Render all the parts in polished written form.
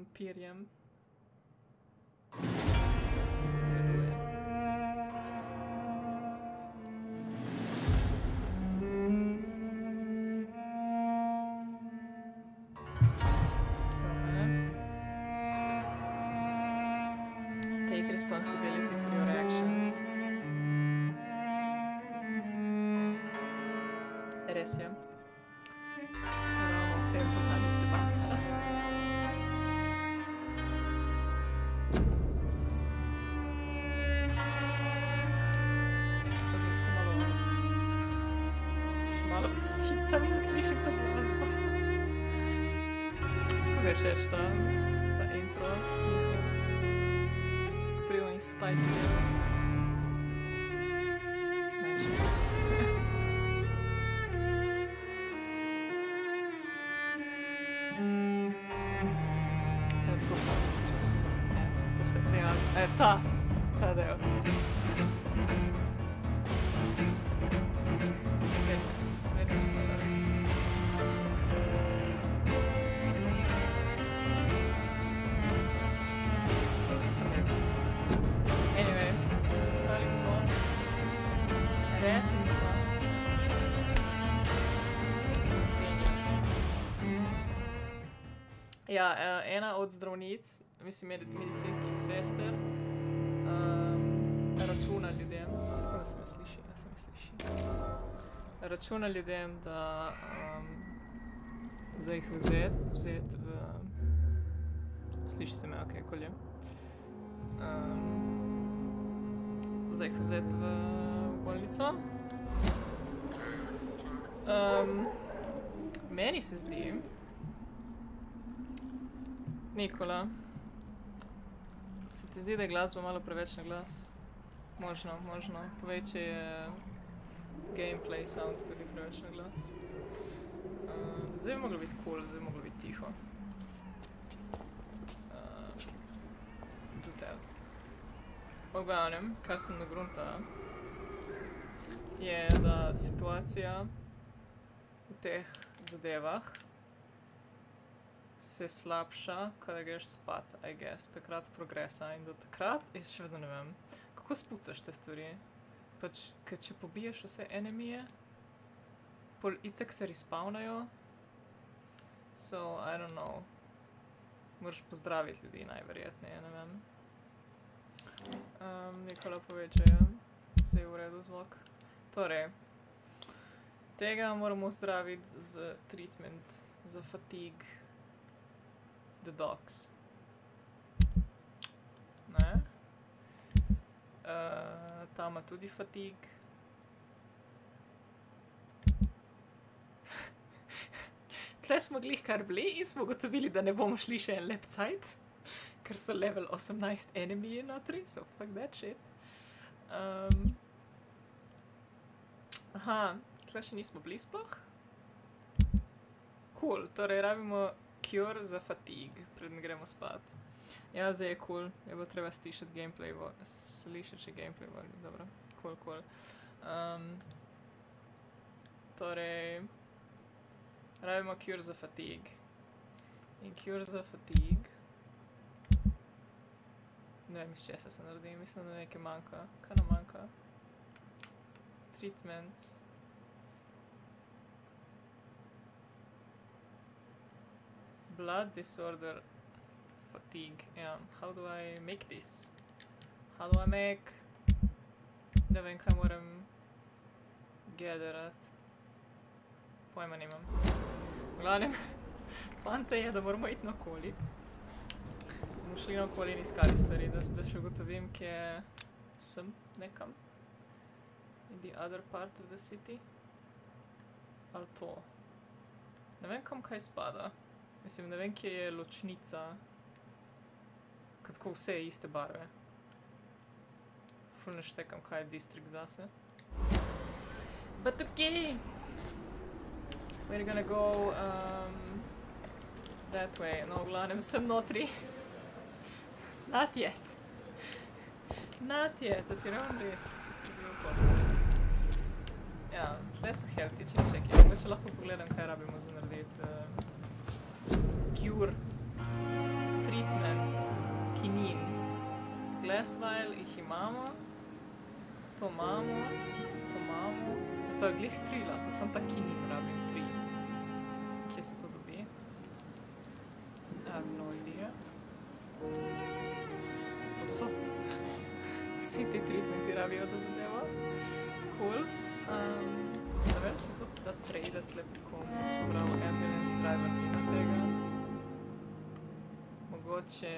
vampirjem. Take responsibility for your actions. Res je. Ravno v tem danes debata. Še malo pustica mi slišim ta glasba. Veš reč ta intro. Pril in spicy. Ta del. Vedem se narediti. Anyway, stali smo. Red in glasbo. Ja, ena od zdravnic, mislim, medicinskih sester, računa ljudem, tako da se me sliši, računa ljudem, da za jih vzeti v... Sliši se me, okej, kolje. Za jih vzeti v bolnico. Meni se zdi, Nikola, se ti zdi, da je glasba malo preveč na glas? Možno. Povej, če je gameplay sound tudi preveč na glas. Zdaj bi moglo biti cool, zdaj bi moglo biti tiho. V glavnem, kar sem nagruntala, je, da situacija v teh zadevah se slabša, kada greš spat, I guess, takrat progresa in do takrat, jaz še vedno ne vem, kako spucaš te stvari. Pač, ker če pobiješ vse enemije, pol itek se respawnajo, so, I don't know, moraš pozdraviti ljudi najverjetneje, ne vem. Nikola pove, če je vse v redu zvok. Torej, tega moramo zdraviti z treatment za fatigue. The dogs. Ne? Ta ima tudi fatigue. Tle smo glih kar bili in smo gotovili, da ne bomo šli še en lep cajt, ker so level 18 enemy notri, so fuck that shit. Aha, tle še nismo bili sploh. Cool, torej rabimo cure za fatigue, preden gremo spat. Ja, zdaj je cool, je bo treba slišati gameplay, gameplay volju, dobro, cool. Torej, rabimo cure za fatigue. In cure za fatigue, ne vem, iz česa se naredi, mislim, da nekaj manjka. Kaj nam manjka? Treatments. Blood disorder fatigue. Yeah. How do I make this? How do I make? Ne vem, kaj moram gatherat. Pojma nimam. V glavnem, poanta je, da moramo iti naokoli. Bomo šli naokoli in iskali stvari, da še ugotovim, kje sem nekam. In the other part of the city. Ali to. Ne vem, kam kaj spada. Mislim, ne vem, kje je ločnica, kako vse je iste barve. Ful ne štekam, kaj je distrikt zase. But okay! We're gonna go that way. No, v glavnem sem notri. Not yet. Not yet, to ti ravno res, kot tiste bil postati. Ja, tle so healthy čeki. Mogoče lahko pogledam, kaj rabimo za narediti cure, last while jih imamo. To imamo. To imamo. To je glih 3 lahko, sem ta kinim rabim 3. Kje se to dobi? I have no idea. Posod. Vsi ti treatmenti rabijo to zadevo. Cool. Ne vem, se to da tradat le pri komu, čeprav ambulance driver nima tega. Mogoče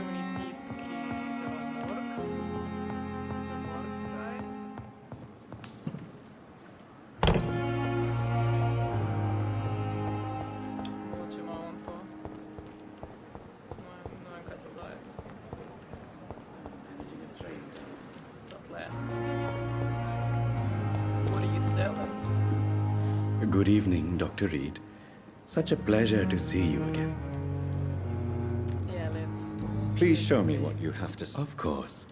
oni tip, ki ide v morg. V morg kaj. Mogoče ima on to. Ne vem, kaj to daje. Tatle. What are you selling? Good evening, Dr. Reed. Such a pleasure to see you again. Yeah, let's... Please show me what you have to say. Of course.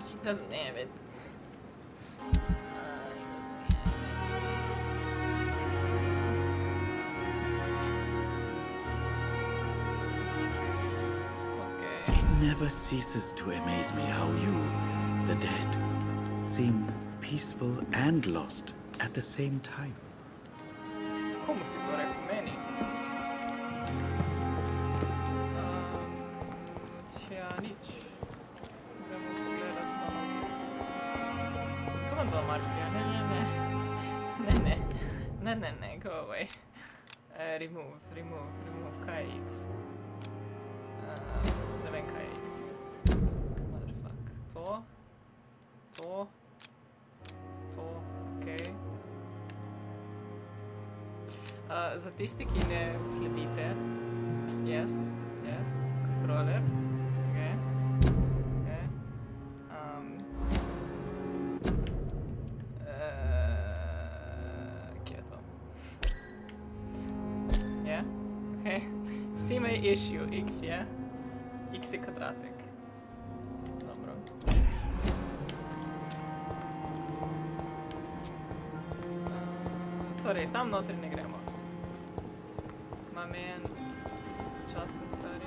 He doesn't have it. It never ceases to amaze me how you, the dead, seem peaceful and lost at the same time. Komu si to rekel? Meni? Ja, nič. Gremo pogledat tam v bistvu. Zakaj imam 2 markerja? Ne, go away. Remove, kaj je X? Ne vem, kaj je X. Motherfuck. To, okej. Za tisti, ki ne sledite, yes, controller, okej. Kje je to? Yeah, okej. See my issue, X je. X je kvadratek. Dobro. Torej, tam notri ne gremo. Ma men, ti si počasen, stari.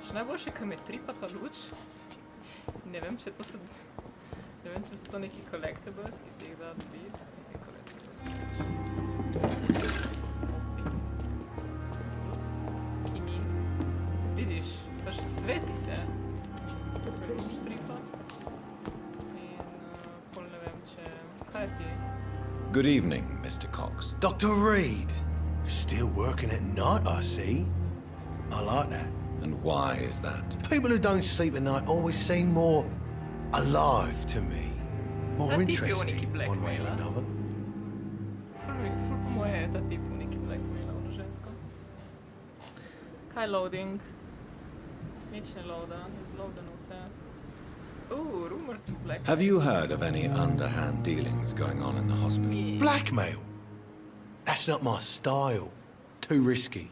Še najboljše, kaj me tripa ta luč. Ne vem, če to so... Ne vem, če so to neki collectibles, ki si jih da dobiti. Mislim, collectibles. Ki ni. Vidiš, pač sveti se. Štripa. In pol ne vem, če... Kaj ti? Good evening, Mr. Cox. Dr. Reed, still working at night, I see. I like that. And why is that? People who don't sleep at night always seem more alive to me. More That tip je v neki interesting, one way or blackmaila. another. Ful po moje je ta tip v neki blackmaila, ono žensko. Kaj loading? Nič ne loada, je zloadeno vse. Rumors of blackmail. Have you heard of any underhand dealings going on in the hospital? Yeah. Blackmail? That's not my style. Too risky.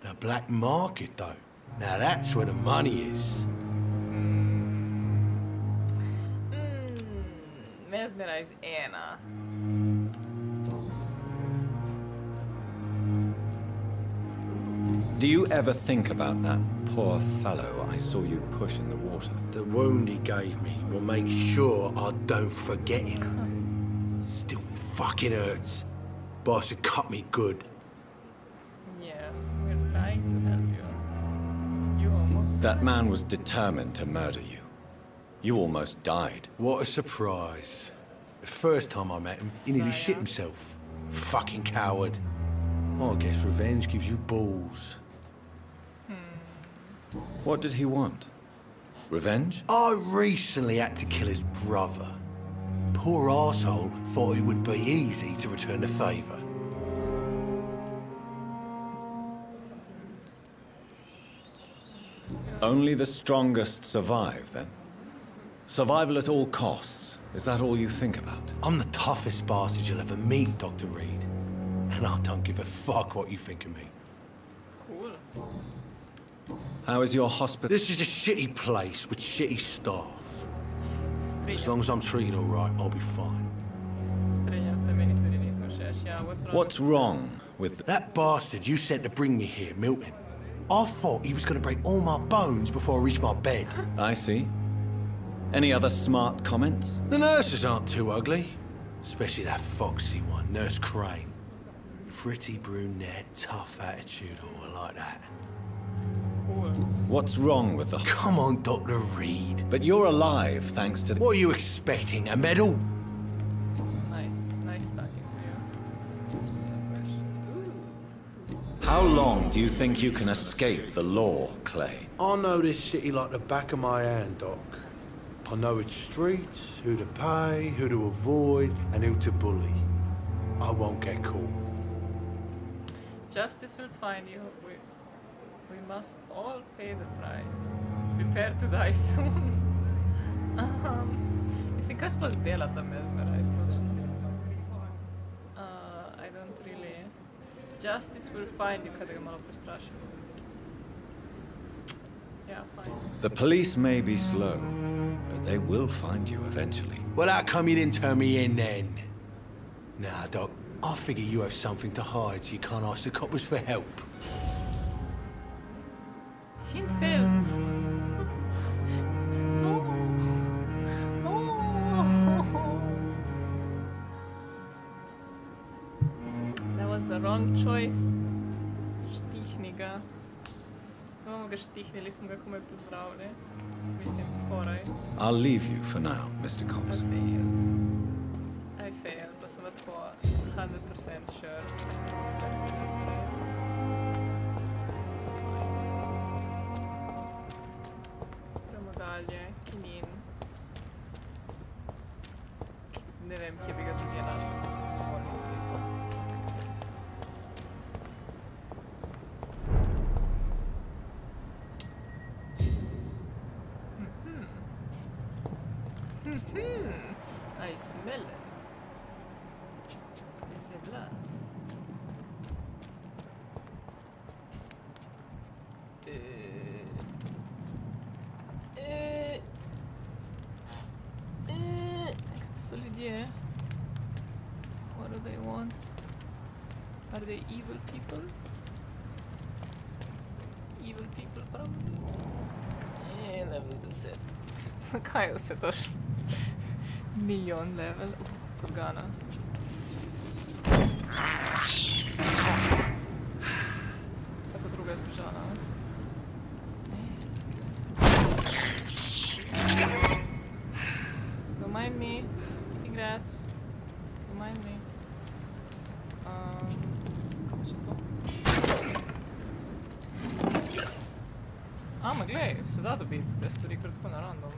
The black market, though. Now that's where the money is. Mesmerize ena. Do you ever think about that poor fellow I saw you push in the water? The wound he gave me will make sure I don't forget him. Still fucking hurts. Boss had cut me good. Yeah, we're trying to help you. You almost... That man was determined to murder you. You almost died. What a surprise. The first time I met him, he nearly Oh, shit yeah? himself. Fucking coward. I guess revenge gives you balls. What did he want? Revenge? I recently had to kill his brother. Poor arsehole thought it would be easy to return the favour. Only the strongest survive, then? Survival at all costs. Is that all you think about? I'm the toughest bastard you'll ever meet, Dr. Reed. And I don't give a fuck what you think of me. Cool. How is your hospital? This is a shitty place with shitty staff. As long as I'm treated all right, I'll be fine. Strinjam se, meni tudi niso všeč. Ja, what's wrong? What's wrong with That bastard you sent to bring me here, Milton. I thought he was going to break all my bones before I reached my bed. I see. Any other smart comments? The nurses aren't too ugly. Especially that foxy one, Nurse Crane. Pretty brunette, tough attitude, all like that. Cool. What's wrong with the... Come on, Dr. Reed. But you're alive thanks to the... What are you expecting, a medal? Nice talking to you. Personal questions. Ooh. How long do you think you can escape the law, Clay? I know this city like the back of my hand, Doc. I know its streets, who to pay, who to avoid, and who to bully. I won't get caught. Justice will find you. We must all pay the price. Prepare to die soon. Mislim, kaj sploh dela ta mesmerize točno? I don't really... Justice will find you, kada ga malo prestrašim. Yeah, fine. The police may be slow, but they will find you eventually. Well, how come you didn't turn me in then? Nah, Doc, I figure you have something to hide so you can't ask the coppers for help. Hint failed. No. That was the wrong choice. Štihni ga. Bomo ga štihnili, smo ga komaj pozdravili. Mislim, skoraj. I'll leave you for now, Mr. I Cox. failed, pa sem tako 100% sure. That's fine. Gremo dalje, kinin. Ne vem, kje bi ga tudi našla kot bolnici. I smell it. Is it blood? To so ljudje. What do they want? Are they evil people? Evil people, probably. Level 10. Zakaj je vse to še? Milijon level. Pogana. Tako druga je zbežala. Don't mind me. Eating rats. Don't mind me. Kako će to? Ma glej, se da dobiti te stvari kar tako na random.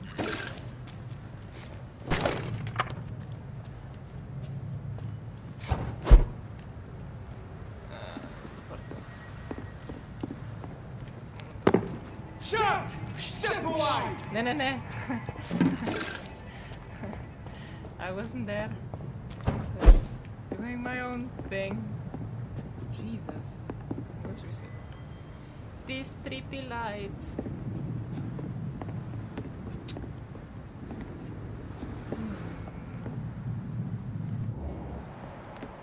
Ne. I wasn't there. I was doing my own thing. Jesus. What should we say? These trippy lights.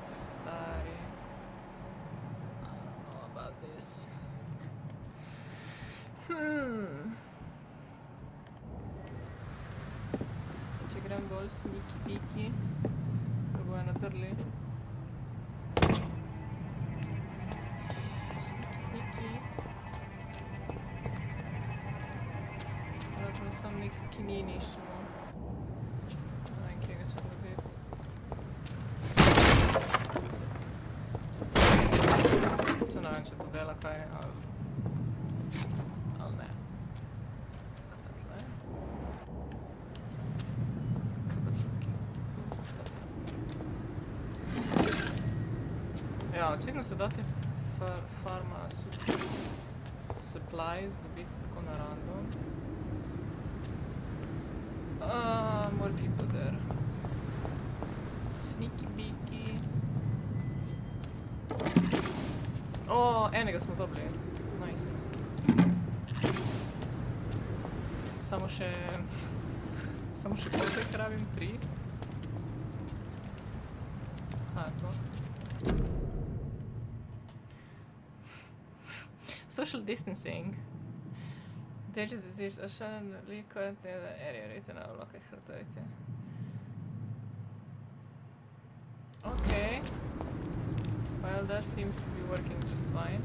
Stari. I don't know about this. Če grem bolj sniki piki, da bojo nadrli. Sniki. Pravno sem nek kinin iščemo. Ne vem, kje ga čem dobiti. Se ne vem, če to dela kaj, ali ne. Ja, očitno se da te farma supplies dobiti tako na random. More people there. Sneaky beaky. Enega smo dobili. Nice. Samo še Samo še koliko jih rabim? 3? Kaj je to? Social distancing. Dangerous disease, leave quarantine area written out local authority. Okay. Well, that seems to be working just fine.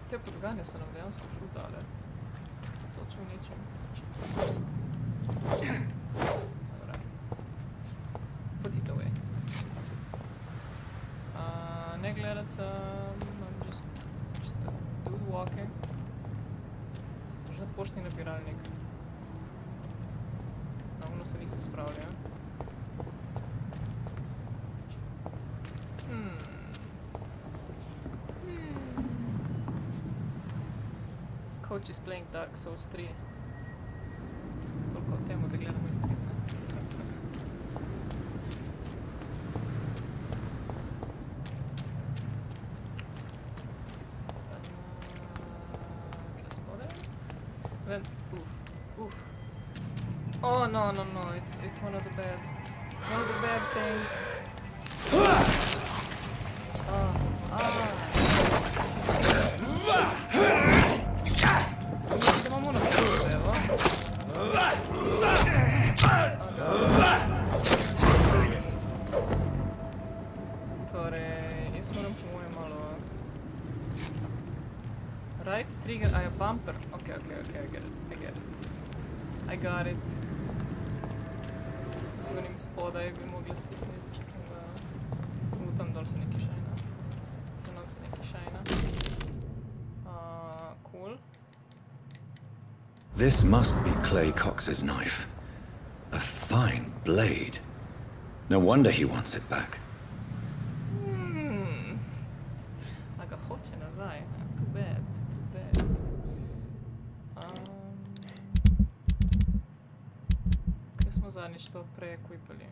Te podgane so nam dejansko ful dale. Točno v ničem. Dobra. Put it away. Ne gledat sem, I'm just do walking. Možda poštni nabiralnik. Na ono se nisem spravljal. Coach is playing Dark Souls 3. Toliko o temu, da gledamo iz streama. Tle spodaj? Oh, no, it's one of the bad things. Torej, jaz moram po mojem malo... Right trigger, a je bumper. Okay, I got it. Zvonim spodaj bi mogli stisniti. Tam dol se neki šajna. Tam se neki šajna. Cool. This must be Clay Cox's knife. A fine blade. No wonder he wants it back. A ga hoče nazaj. Too bad. Kaj smo zadnjič to pre-equipali?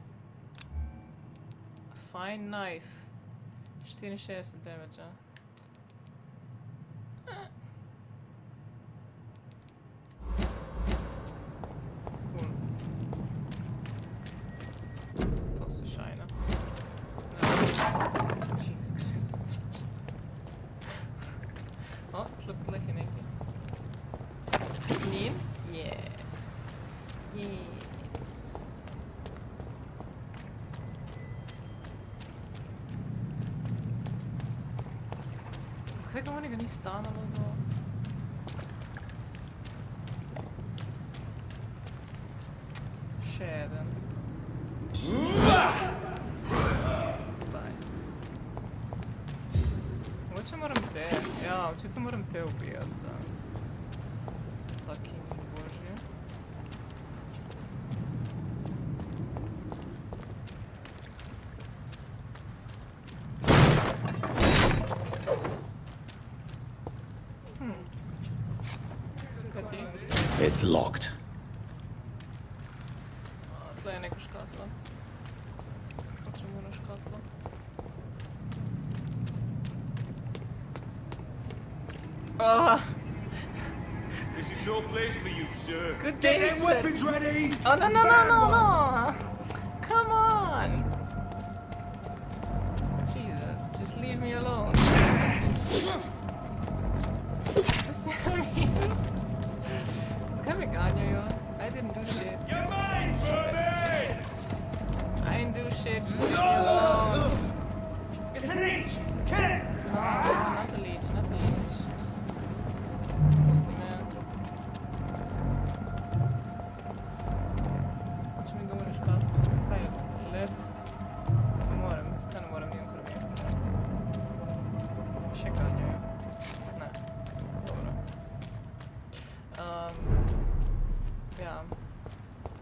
A fine knife. 64 damage, Cool. To se šajna. Jesus Christ. O, tleh je nekaj. Clean? Yes. Zakaj ga onega ni stanalo do... Še eden. Daj. Mogoče moram te... Ja, očitno moram te ubijati za taki božje. It's locked. Tle je neka škatla. Hočemo na škatlo. This is no place for you, sir. Good day, Get them sir. weapons ready! Oh, no. Come on. Jesus, just leave me alone. Zakaj me ganjajo? I didn't do shit. You're mine, Vermin! I didn't do shit, just leave me alone. It's a leech! Kill it! No, not the leech. Just... Pusti me. Hoče mi dole škatlo. Kaj je? Left? Ne morem, skaj ne morem, nijem korak. Še ganjajo. Ne. Dobro. Ja.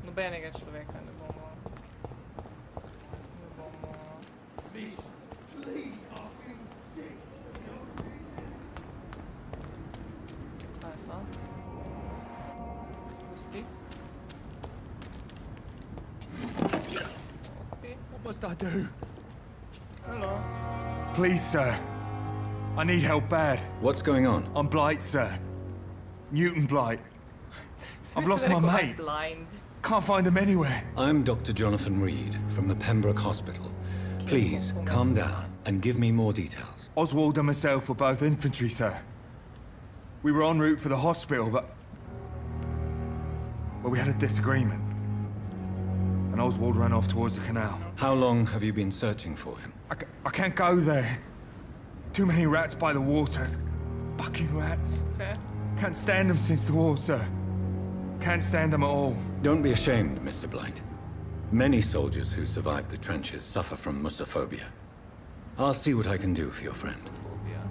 Nobenega človeka ne bomo... Please, I feel sick. Kaj je to? Pusti. What must I do? Hello. Please, sir. I need help bad. What's going on? I'm Blight, sir. Newton Blight. I've lost my mate. Blind. Can't find him anywhere. I'm Dr. Jonathan Reed from the Pembroke Hospital. Please, calm down and give me more details. Oswald and myself were both infantry, sir. We were en route for the hospital, but we had a disagreement. And Oswald ran off towards the canal. How long have you been searching for him? I can't go there. Too many rats by the water. Bucking rats. Fair. Can't stand them since the war, sir. Can't stand them at all. Don't be ashamed, Mr. Blight. Many soldiers who survived the trenches suffer from musophobia. I'll see what I can do for your friend. Phobia.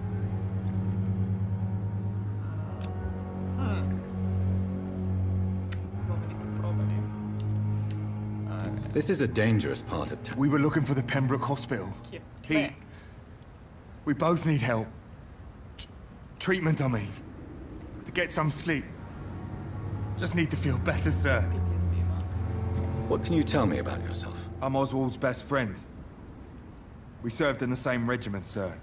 This is a dangerous part of town. We were looking for the Pembroke Hospital. We both need help. Treatment, I mean. To get some sleep. Just need to feel better, sir. PTSD, man. What can you tell me about yourself? I'm Oswald's best friend. We served in the same regiment, sir.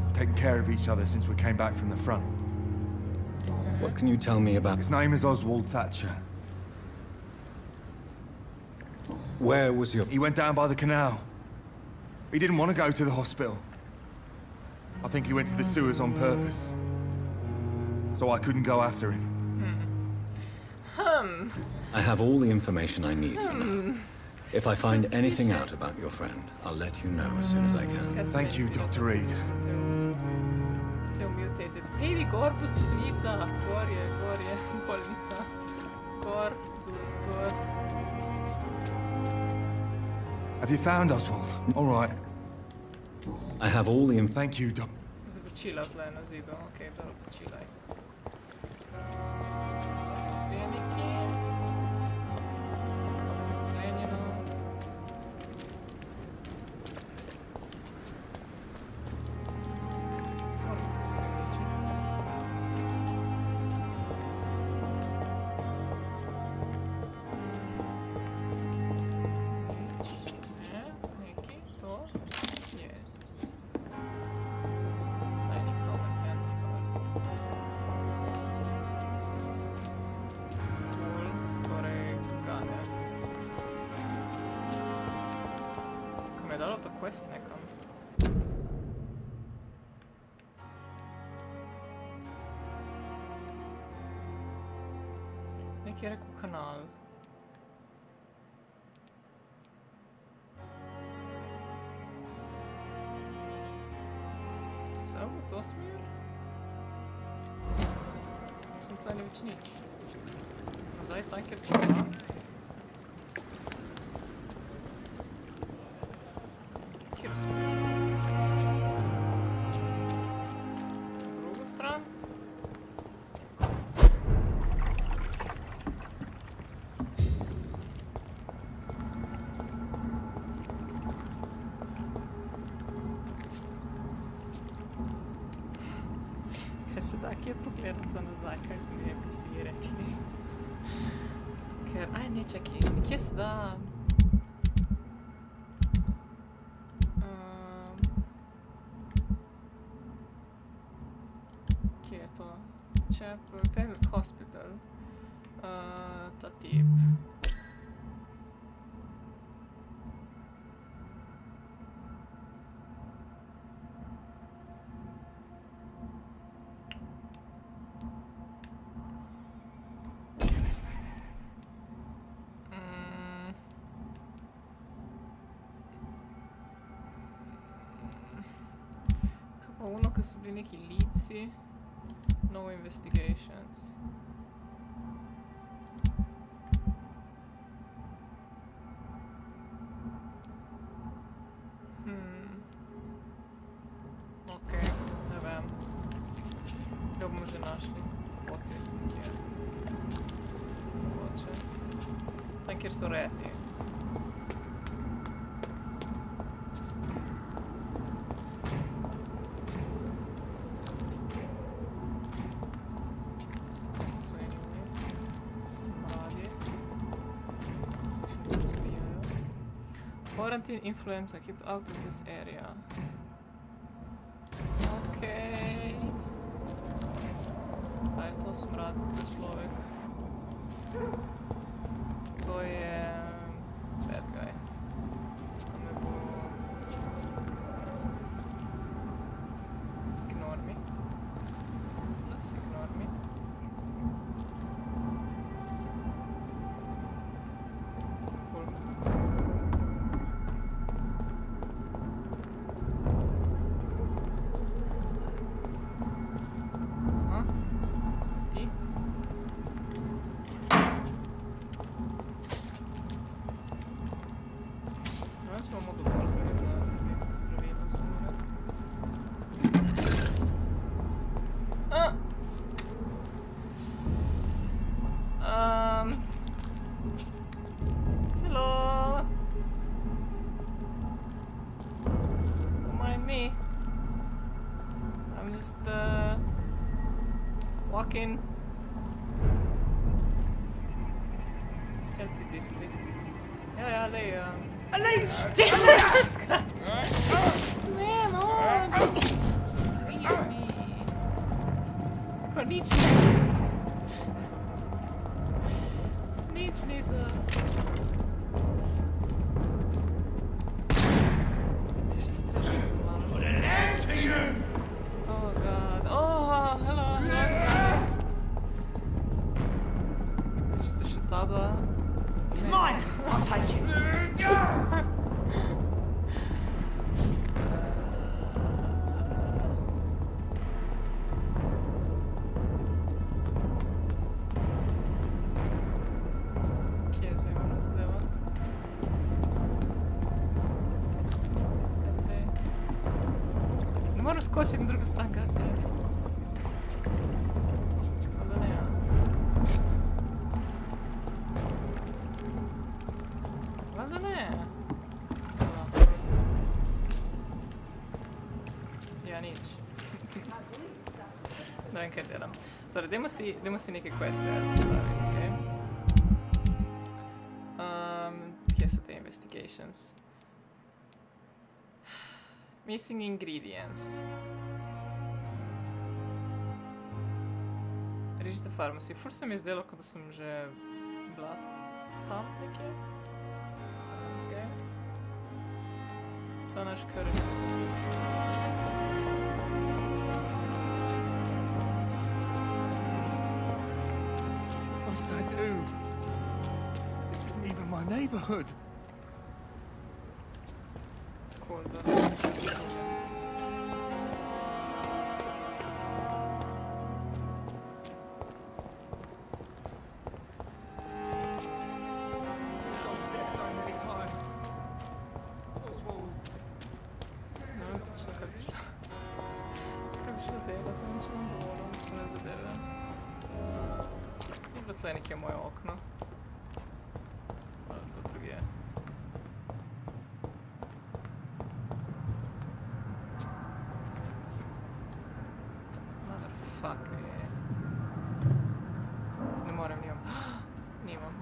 We've taken care of each other since we came back from the front. What can you tell me about... His name is Oswald Thatcher. Where was your... He went down by the canal. He didn't want to go to the hospital. I think he went to the sewers on purpose. So I couldn't go after him. I have all the information I need for now. If I find anything out about your friend, I'll let you know as soon as I can. Thank you, Dr. Reed. Cel mutated. Hej, corpus stupnica. Gorje, bolnica. Gor, gor. Have you found Oswald? All right. I have all the Thank you, Doc. Započila tle na zidu. Okej, dobro, počilaj. Quest nekam. Nek je rekel kanal. Samo v to smer? Sem tle več nič. Nazaj tam, kjer sem bila. Se da kje pogledati za nazaj, kaj so mi NPC-ji rekli. Ker, ne, čakaj, kje se da... Kje je to? Pembroke Hospital. Ta tip. Ono, ki so bili neki lici, no investigations. Okej, ne vem. Ga bomo že našli. Poti, kjer. Mogoče. Tam, kjer so reti. Quarantine influenza, keep out of this area. Okay. Da je to smrad, ta človek. To je... bad guy. To me bo... Ignore me. Let's ignore me. Cool. Aha, smeti. Danes imamo dovolj za injekcijo zdravila za umre. Hello. Don't mind me. I'm just walking. Healthy district. Ja, allee. Jesus Christ! Man, oh, just leave me. Gewoon niets. Niets, Lisa. Het is just Put an end to you! Oh god. Oh, hello. Just a shitada. It's mine! I'll take it! Kje je zdaj ona zadeva? Kaj te? Ne moram skočiti na drugo stran, kaj te? Da ne, ja. Valjda ne. Ja, nič. Ne vem, kaj delam. Torej, dajmo si neke queste zastaviti, okej? Kje so te investigations? Missing ingredients. Reach the pharmacy. Ful se mi je zdelo, kot da sem že bila tam nekje. Okej. To je naš current investigation. What's that do? This isn't even my neighborhood. Cool, da. Ne vem točno, kaj bi šlo. Kaj bi šlo delati, nič imam dovolj, ne zadeve. Ni bilo tle nekje moje okno. Ali to drugje. Motherfucker je. Ne morem, nimam. Nimam.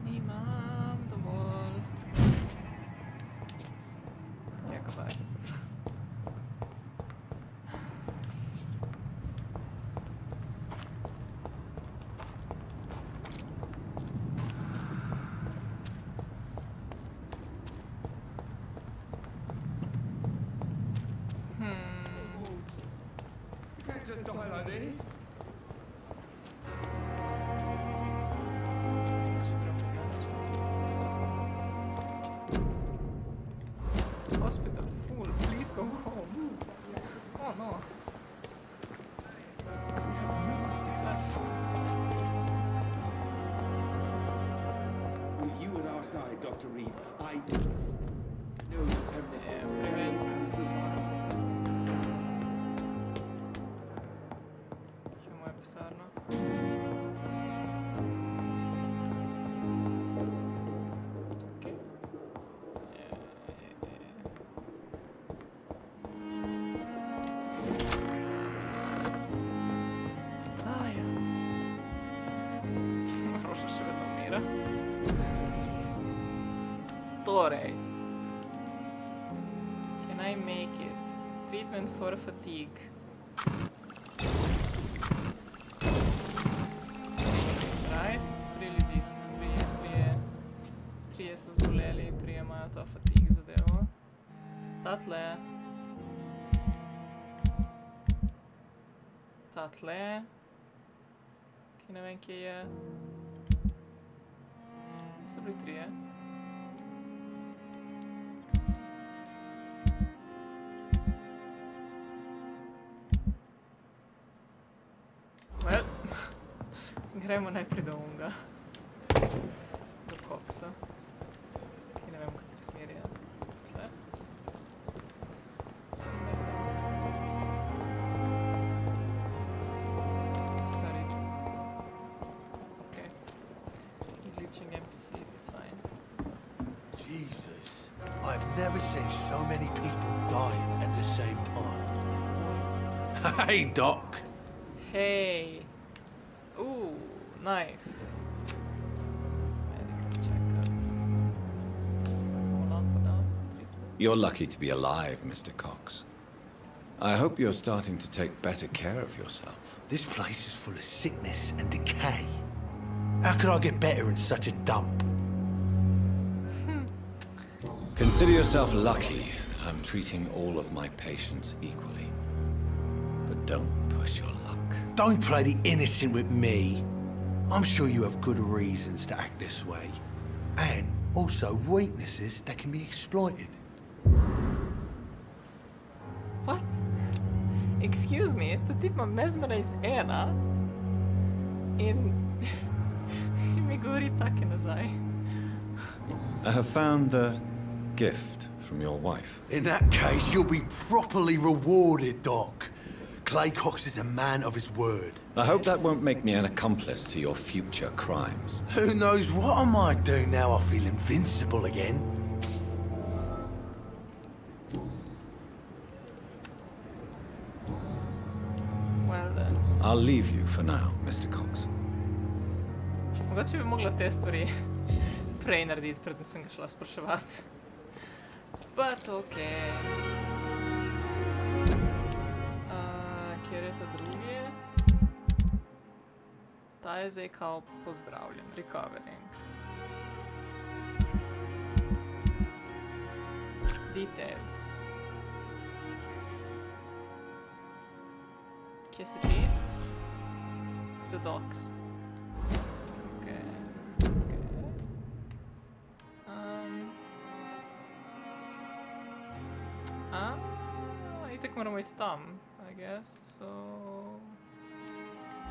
Nimam dovolj. Ja, goodbye. You can't just die like this. Hospital full, please go home. Oh no. With you at our side, Dr. Reed, I know everything. Prevent diseases. Kje moja pisarna? Tukaj. Ja. Roša še vedno umira. Torej. Can I make it? Treatment for fatigue. to fatigue zadevo. Tatle. Tatle. Ki ne vem, kje je. So bili 3. Well, gremo najprej do unga. Do koksa. Ki ne vem, v kateri smeri je. Tle. Sem nekaj. Stari. Okay. Glitching NPCs, it's fine. Jesus, I've never seen so many people dying at the same time. Hey, Doc. Hey! Ooh, knife. Medical checkup. Hold on, put down. You're lucky to be alive, Mr. Cox. I hope you're starting to take better care of yourself. This place is full of sickness and decay. How could I get better in such a dump? Consider yourself lucky that I'm treating all of my patients equally. But don't push your luck. Don't play the innocent with me. I'm sure you have good reasons to act this way. And also weaknesses that can be exploited. What? Excuse me, to tip ma mesmerize ena in mi govori take nazaj. I have found the gift from your wife. In that case, you'll be properly rewarded, Doc. Clay Cox is a man of his word. I hope that won't make me an accomplice to your future crimes. Who knows what I might do now I feel invincible again. Well then. I'll leave you for now, Mr. Cox. Mogoče bi mogla te stvari prej narediti, preden sem ga šla spraševati. But okay. Kjer je ta drugi? Ta je zdaj kao pozdravljen, recovering. Details. Kje si ti? The docs. Okay. Itak moramo iti tam, I guess, so...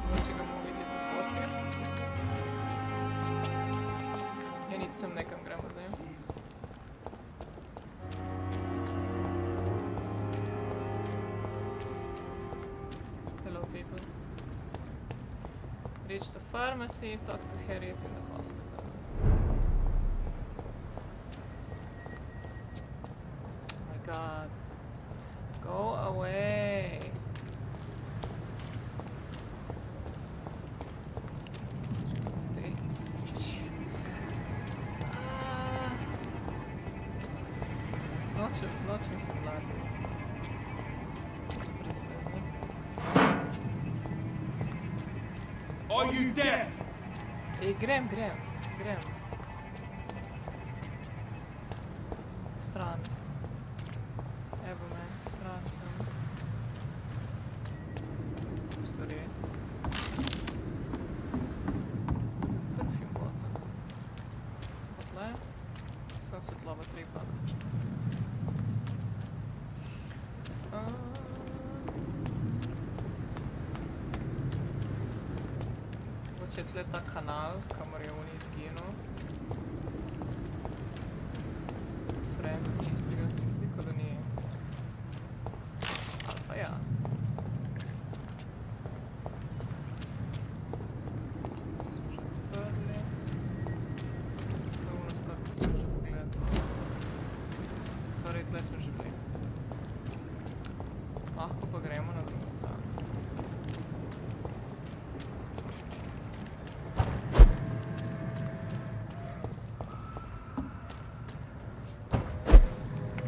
Mogoče ga bomo videli po poti. Ja, nič sem nekam gremo zdaj. Hello, people. Reach the pharmacy, talk to Harriet in the hospital. Oh my god. Go away. Nočem se mlatiti. To brez veze. Are you deaf? Ej, grem. Stran. Evo me, stran sem. Stori. Perfume bottle. Potle. Sem svetlova tripa. Mogoče je tle ta kanal, kamor je oni izginil. Friend čistega se mi zdi, kot da ni. Ali pa ja. To smo že odprli. To ono stvar, ki smo že pogledali. Torej, tle smo že bili. Lahko pa gremo na drugo stran.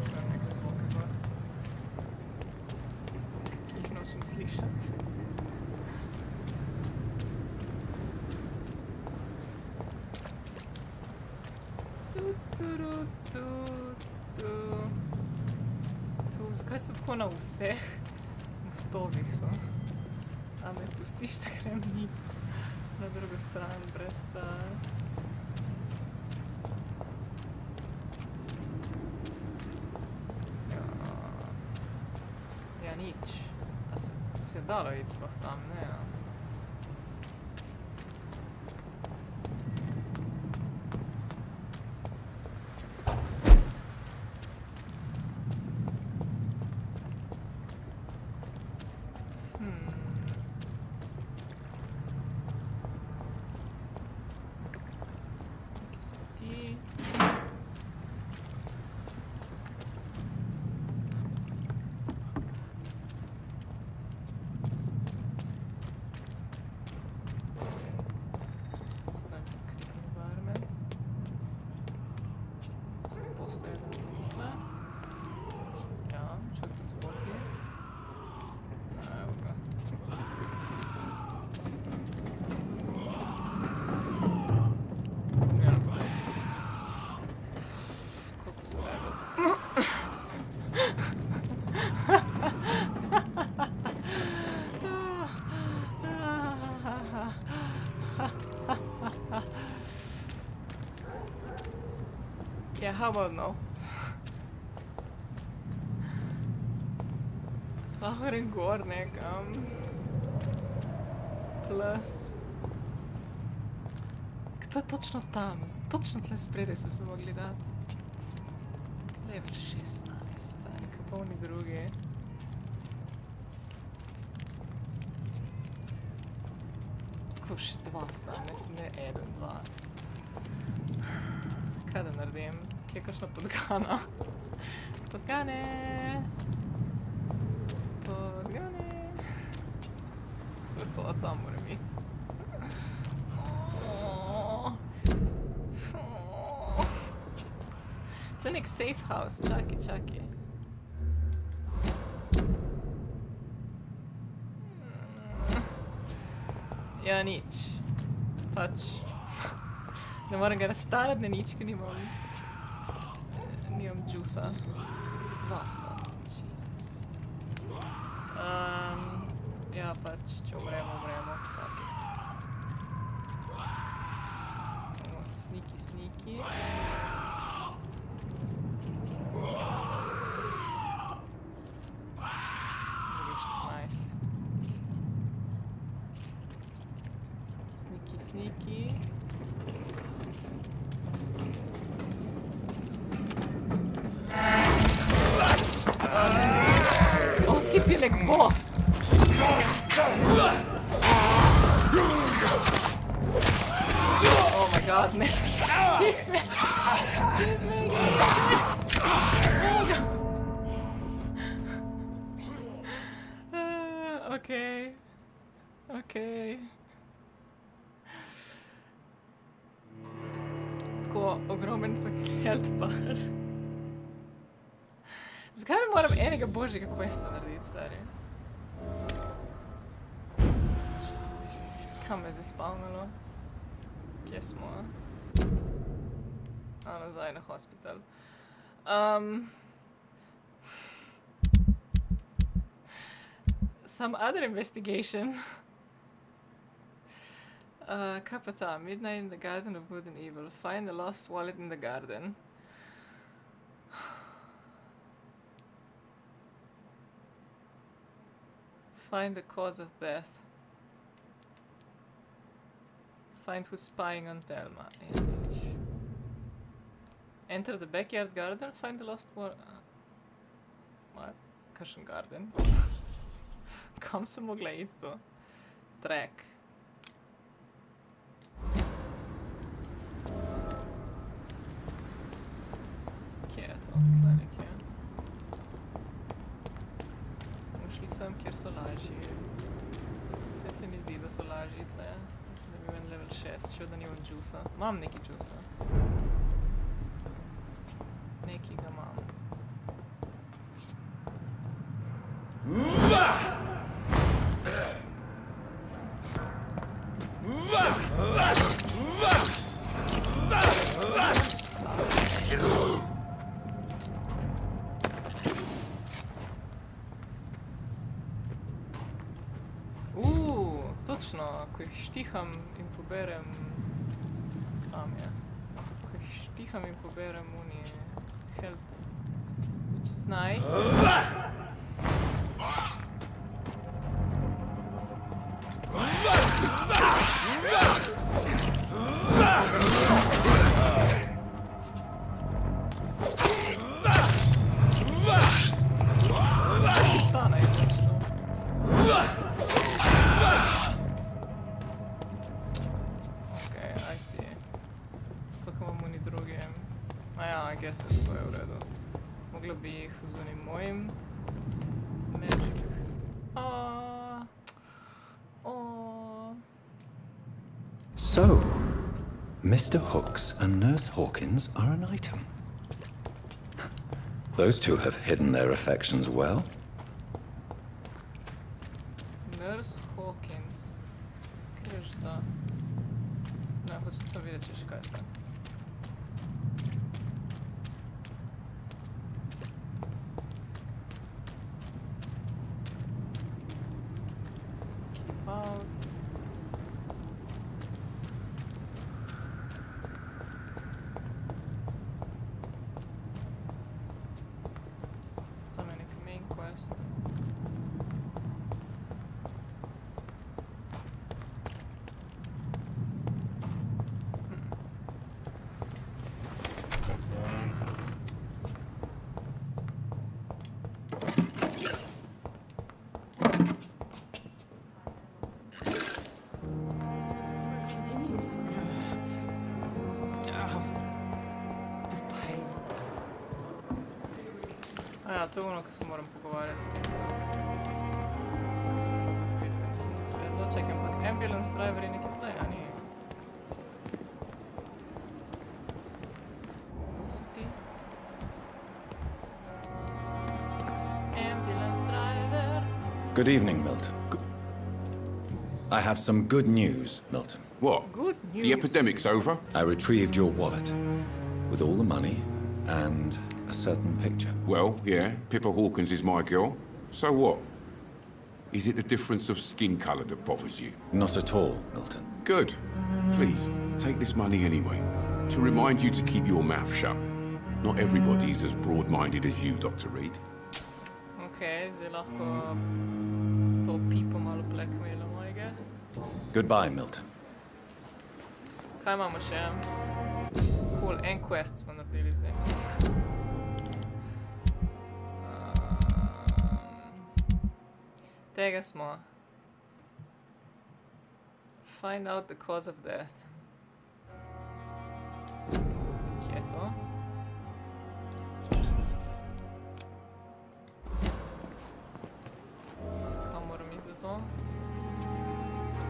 Čujem neke zvoke gor. Zvoke, ki jih nočem slišati. Tu. so tako na vseh mostovih so. A me pustiš, da grem ni na drugo stran, brez ta... Ja, nič. A se je dalo iti sploh tam, ne? Ja. Yeah, how about no? Lahko grem gor nekam. Plus. Kdo je točno tam? Točno tle spredaj so se mogli dati. Level 16, stari, kako oni drugi. Ko še dva stane, ne eden, dva. Kaj da naredim? Kje je kakšna podgana? Podgane! Podgane! To je to, tam moram iti. To je nek safe house, čaki, čaki. Ja, nič. Pač. Ne moram ga razstarati, ne nič, ker nimam džusa. Dva sta. Jesus. Ja, pač, če umremo, umremo. Sniki, sniki. Sniki. Oh, tip je nek boss! Oh my god, ne. Okay. Okay. Tako ogromen health bar. Zakaj ne moram enega božjega questa narediti, stari? Kam me je zdaj spavnalo? Kje smo? A, nazaj na hospital. Some other investigation. Kaj pa ta? Midnight in the Garden of Good and Evil. Find the lost wallet in the garden. Find the cause of death. Find who's spying on Thelma. Enter the backyard garden. Find the lost wallet. What? Kakšen garden? Kam sem mogla iti to? Track. Kje je to? Tle nekje. Ušli sem, kjer so lažji. Sve se mi zdi, da so lažji tle. Mislim, da bi imel level 6, še da nimam džusa. Imam neki džusa. Neki ga imam. točno, ko jih štiham in poberem... Tam je. Ko jih štiham in poberem health. Which is nice. Stane izlično. Okay, I see. Stokam imamo ni drugi. I guess to je v redu. Mogla bi jih z unim mojim magic. So, Mr. Hooks and Nurse Hawkins are an item. Those two have hidden their affections well. Nurse Hawkins. Kjež da? Ne, hočem sem videti, če kaj je to. Keep out. Tam je nek main quest. To je ono, ko se moram pogovarjati s tem stvari. Ko smo že ugotovili, da nisem nic vedela. Čakaj, ampak ambulance driver je nekaj tlej, a ni? Kdo si ti? Ambulance driver. Good evening, Milton. I have some good news, Milton. What? Good news. The epidemic's over? I retrieved your wallet with all the money and a certain picture. Well, yeah, Pippa Hawkins is my girl. So what? Is it the difference of skin colour that bothers you? Not at all, Milton. Good. Please, take this money anyway. To remind you to keep your mouth shut. Not everybody is as broad-minded as you, Dr. Reed. Okay, zdaj lahko to pipo malo blackmailamo, I guess. Goodbye, Milton. Kaj imamo še? Cool, en quest smo naredili zdaj. Tega smo. Find out the cause of death. Kje je to? Kam moram iti za to?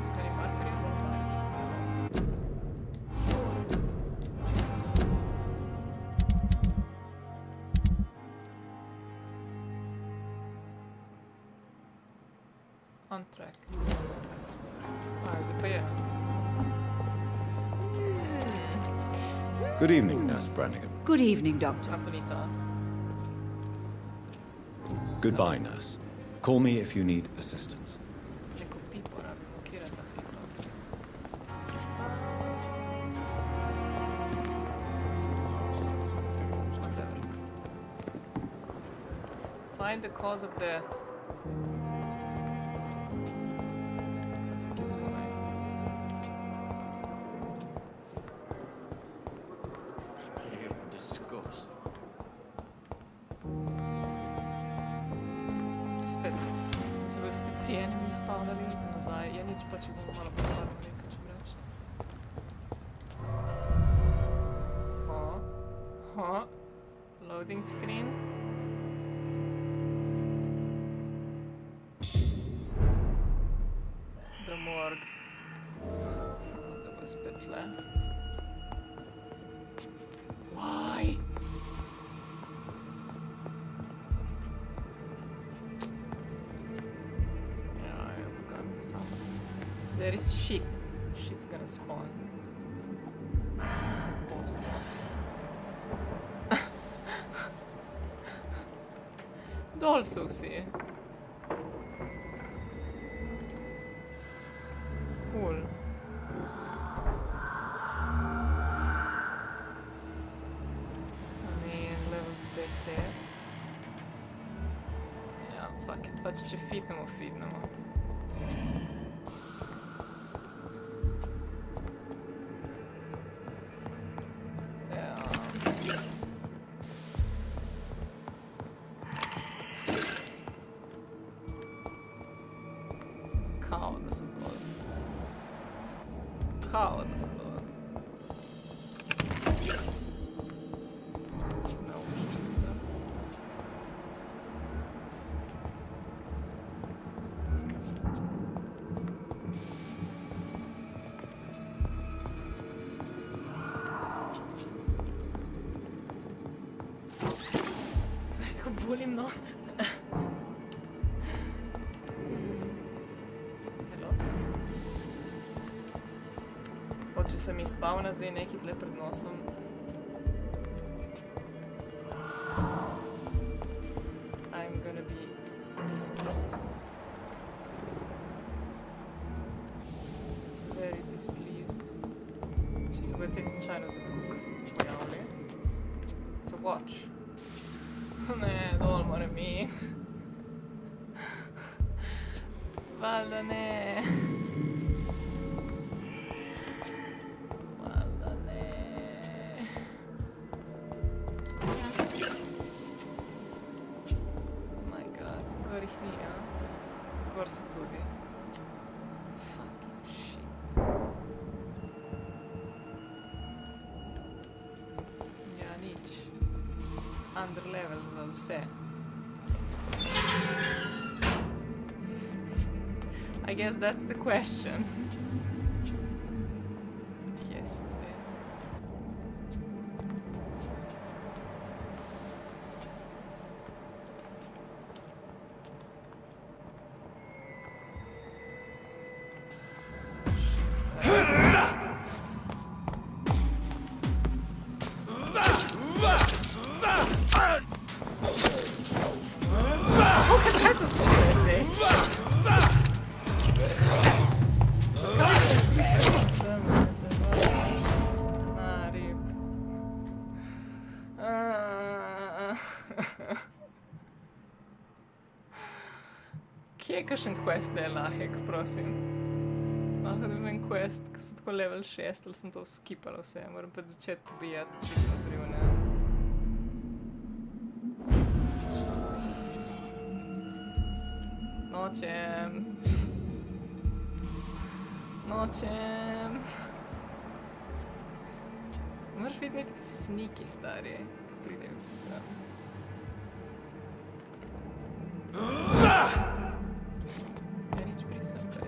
Skaj ni markerji? On track. Zdaj pa je. Good evening, Nurse Brannigan. Good evening, Doctor. Antonita. Goodbye, Nurse. Call me if you need assistance. Neko pipo rabimo, kjer je ta pipo? Find the cause of death. Cijeni mi izpavljali nazaj, je nič pa, če bomo malo postavili nekaj, če reči. Loading screen. The morgue. Zdaj bo spet tle. Why? There is shit. Shit's gonna spawn. Dol so vsi. Pač če fitnemo. Kao da so dol. Naučnica. Zdaj tako bolim not. Če sem izpavna zdaj nekaj tle pred nosom. I'm gonna be displeased. Very displeased. Če se bojo te slučajno zatuk pojavili. It's a watch. Ne, dol moram iti. Valjda ne. Gor so tudi. Fucking shit. Ja, nič. Underlevel za vse. I guess that's the question. Kje si zdaj? Kje je kakšen quest, da je lahek, prosim? Lahko da bi imel quest, ki so tako level 6, ali sem to skipala vse. Moram pa začeti pobijati, očitno tudi v ne. Nočem. Moraš biti neki sniki, stari, ki pridejo vsi sem. Ja, nič prisem, kaj.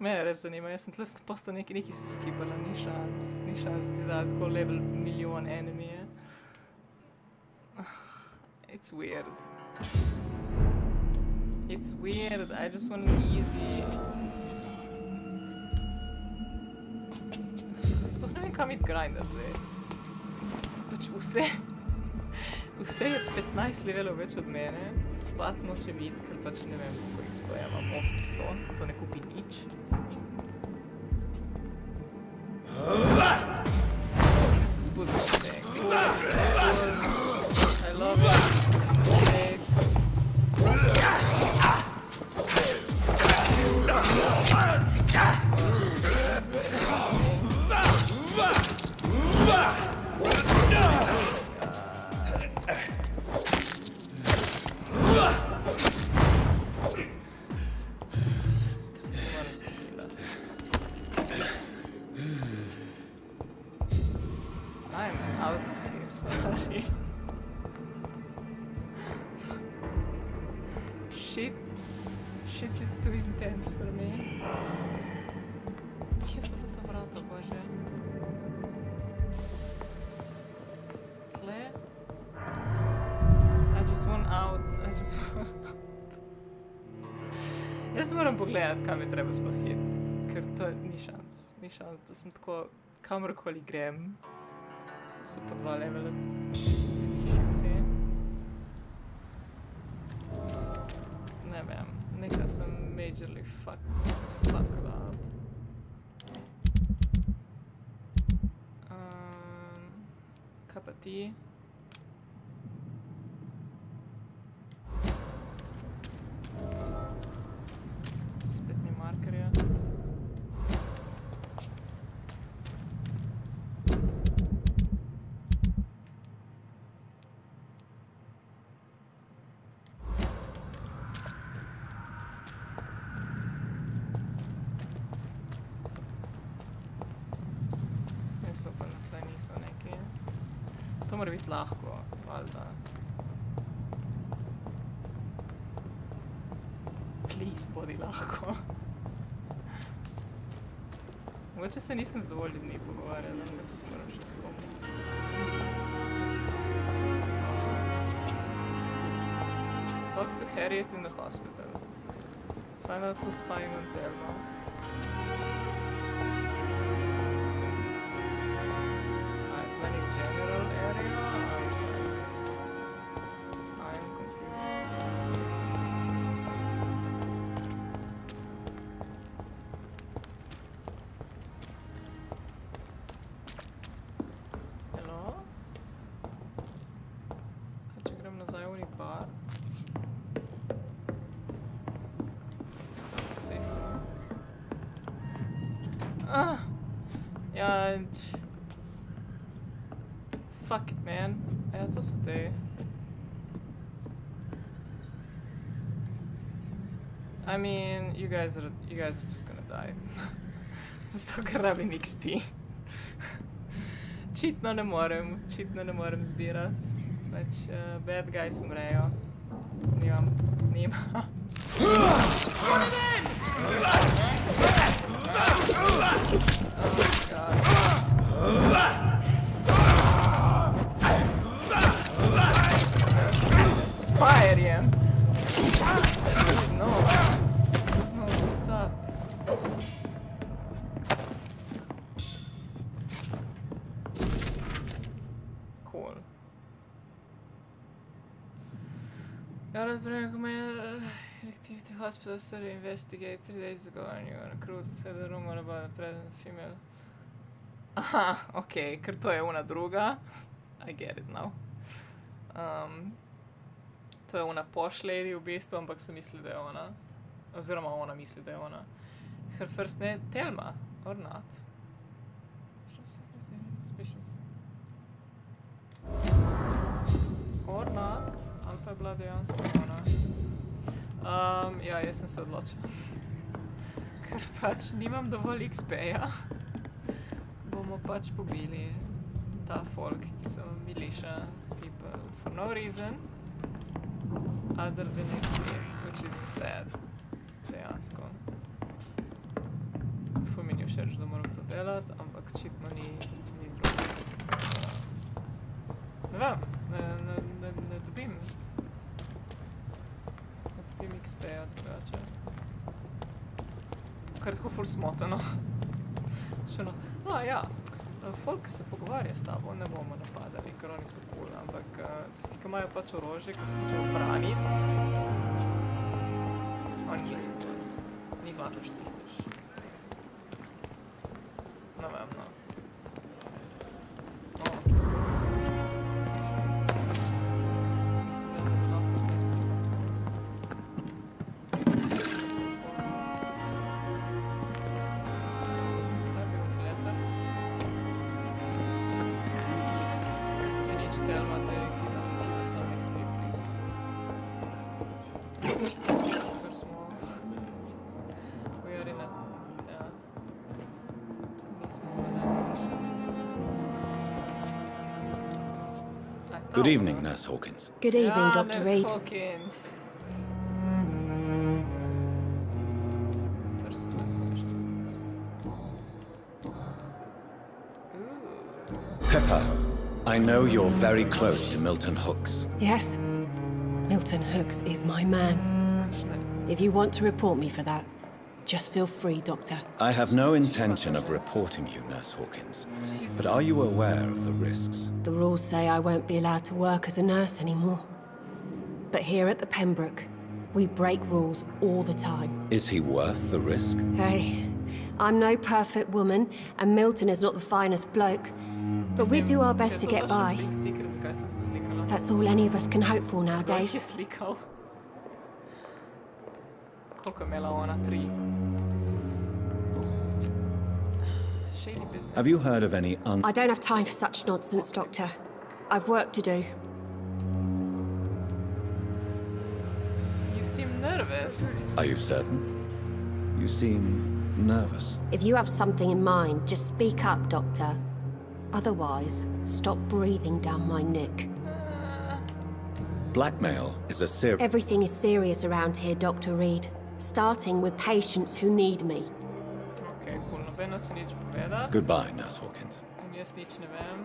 Me je res zanima, jaz sem tle postal nekaj si skipala, ni šans ti dati tako level milijon enemije. It's weird. It's weird, I just want an easy... Sploh ne vem, kam iti grinder zdaj. Pač vse je 15 levelov več od mene, spat nočem iti, ker pač ne vem, koliko XP imam, 800, to ne kupi nič. This is bullshit. I love it. I'm out of here, sorry. Shit is too intense for me. Kje so ta vrata? to bože? Tle? I just want out. Jaz moram pogledati, kam je treba sploh iti, ker to ni šans, da sem tako kamorkoli grem. So po 2 levele višji vsi. Ne vem, nekaj sem majorly fucked up. Kaj pa ti? Spet ni markerja. Super, tle niso neki. To mora biti lahko, valjda. Please, bodi lahko. Mogoče se nisem z dovolj ljudmi pogovarjala, da se moram še spomniti. Talk to Harriet in the hospital. Find out who's spying on Thelma. General area? I'm confused. Hello? Kaj če grem nazaj v uni bar? Safe. Ja, fuck it, man. Ja, to so te. I mean, you guys are just gonna die. Zato, ker rabim XP. Čitno ne morem zbirati. Pač, bad guys umrejo. Nima. Fire him! No, what's up? Cool. Garrett Brink activity hospital study investigate 3 days ago and you were on a cruise said a rumor about a pregnant female. Aha, okej, ker to je ona druga. I get it now. To je ona posh lady v bistvu, ampak se misli, da je ona. Oziroma ona misli, da je ona. Her first name, Thelma, or not. Suspicious. Or not, ali pa je bila dejansko ona. Ja, jaz sem se odločila. Ker pač nimam dovolj XP-ja. Bomo pač pobili ta folk, ki so militia people for no reason. Other than XP, which is sad. Dejansko. Ful mi ni všeč, da moram to delati, ampak očitno ni drugo. Ne vem, ne dobim. Ne dobim XP-ja drugače. Kar tako ful smotano. Ja. Folk, ki se pogovarja s tabo, ne bomo napadali, ker oni so cool, ampak tisti, ki imajo pač orožje, ki se hočejo braniti, oni niso cool. Ni važno štihiš. Ne vem, no. Mislim, da je lahko mesti. Thelma, give us some XP, please. Super small. We are in a... Yeah. Good evening, Nurse Hawkins. Good evening, Dr. Reed. Hawkins. Personal questions. Vampyr, I know you're very close to Milton Hooks. Yes? Milton Hooks is my man. If you want to report me for that, just feel free, Doctor. I have no intention of reporting you, Nurse Hawkins. But are you aware of the risks? The rules say I won't be allowed to work as a nurse anymore. But here at the Pembroke, we break rules all the time. Is he worth the risk? Hey, I'm no perfect woman, and Milton is not the finest bloke. But we do our best to get by. That's all any of us can hope for nowadays. Koliko je imela ona? 3. Have you heard of any I don't have time for such nonsense, Doctor. I've work to do. You seem nervous. Are you certain? You seem nervous. If you have something in mind, just speak up, Doctor. Otherwise, stop breathing down my neck. Blackmail is a serious... Everything is serious around here, Dr. Reed. Starting with patients who need me. Okay, cool. Nobeno će nič povedat. Goodbye, Nurse Hawkins. Jaz nič ne vem.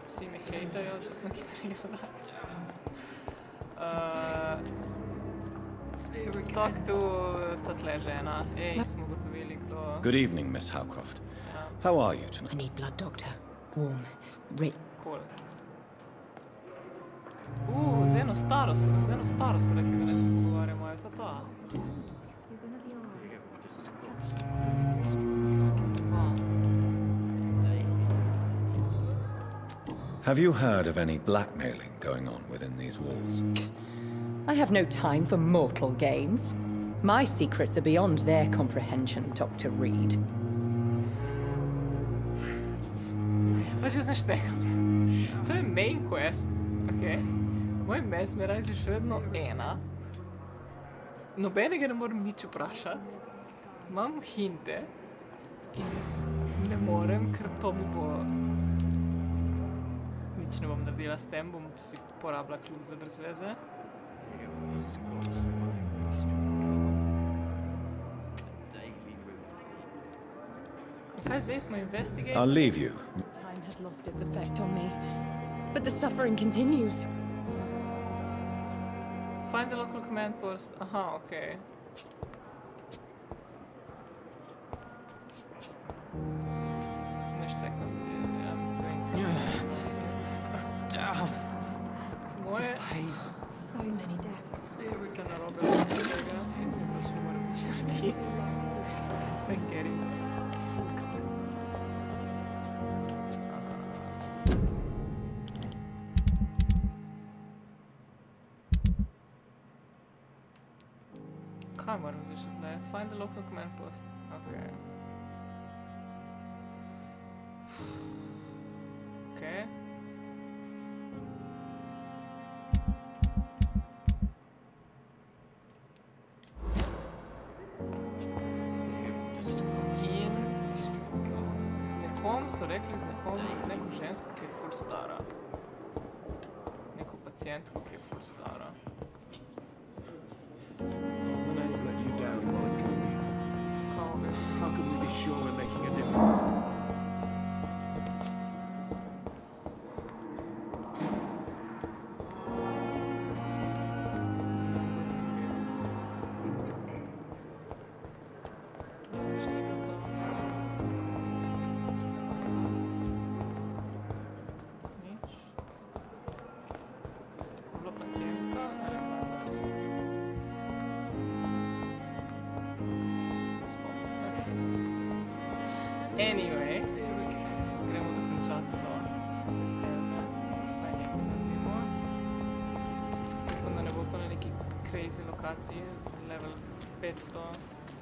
Vsi me hejtajo, že sem nekaj Talk to tatle žena. Ej, smo gotovili, kdo... Good evening, Miss Howcroft. How are you tonight? I need blood, Doctor. Warm. Red. Cool. Z eno staro so rekli, da ne se pogovarjamo, je to to? Have you heard of any blackmailing going on within these walls? I have no time for mortal games. My secrets are beyond their comprehension, Dr. Reed. Če znaš tega, to je main quest, ok? Moj mesmerize je še vedno 1. Nobenega ne moram nič vprašati. Imam hinte in ne morem, ker to mi bo... Nič ne bom naredila s tem, bom si porabila klub za brez veze. Kaj zdaj smo investigate? I'll leave you. Time has lost its effect on me, but the suffering continues. Find the local command post. Aha, okay. Nešto I'm doing something. Moje... So many deaths. Se narobe od tega in se pač ne morem nič narediti. Sem Gary. Kaj moram zdaj še tle? Find the local command post. Okay. Okay. So rekli z neko žensko, ki je ful stara. Neko pacijentko, ki je ful stara. Let you down, Lord, can we? How can we be sure we're making a difference? Anyway, gremo dokončati to. Saj nekaj naredimo. Upam, da ne bo to na neki crazy lokaciji z level 500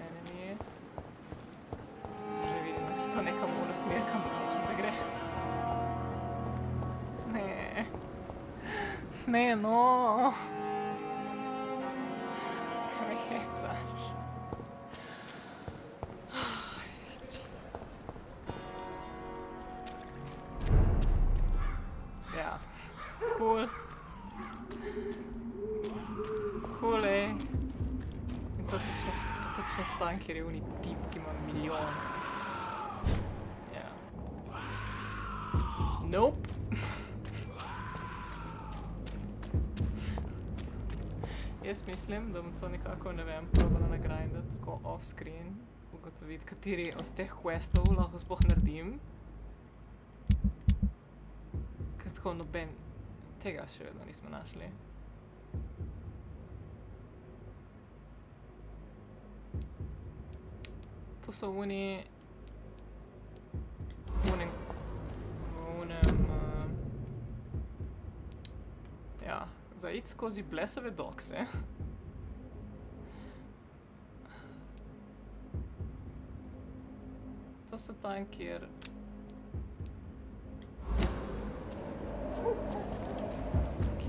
enemy. Že vidim, da je to neka monosmer, kam nećem da gre. Ne. Ne, no. Kaj me hecaš? Cool. Cool, ej. In to točno tam, kjer je uni tip, ki ima milijon. Ja. Nope. Jaz mislim, da bom to nekako, ne vem, probala nagrindati tako off-screen, ugotoviti, kateri od teh questov lahko sploh naredim. Ker tako noben tega še vedno nismo našli. To so v ja, za iti skozi blesave dokse. To so tam, kjer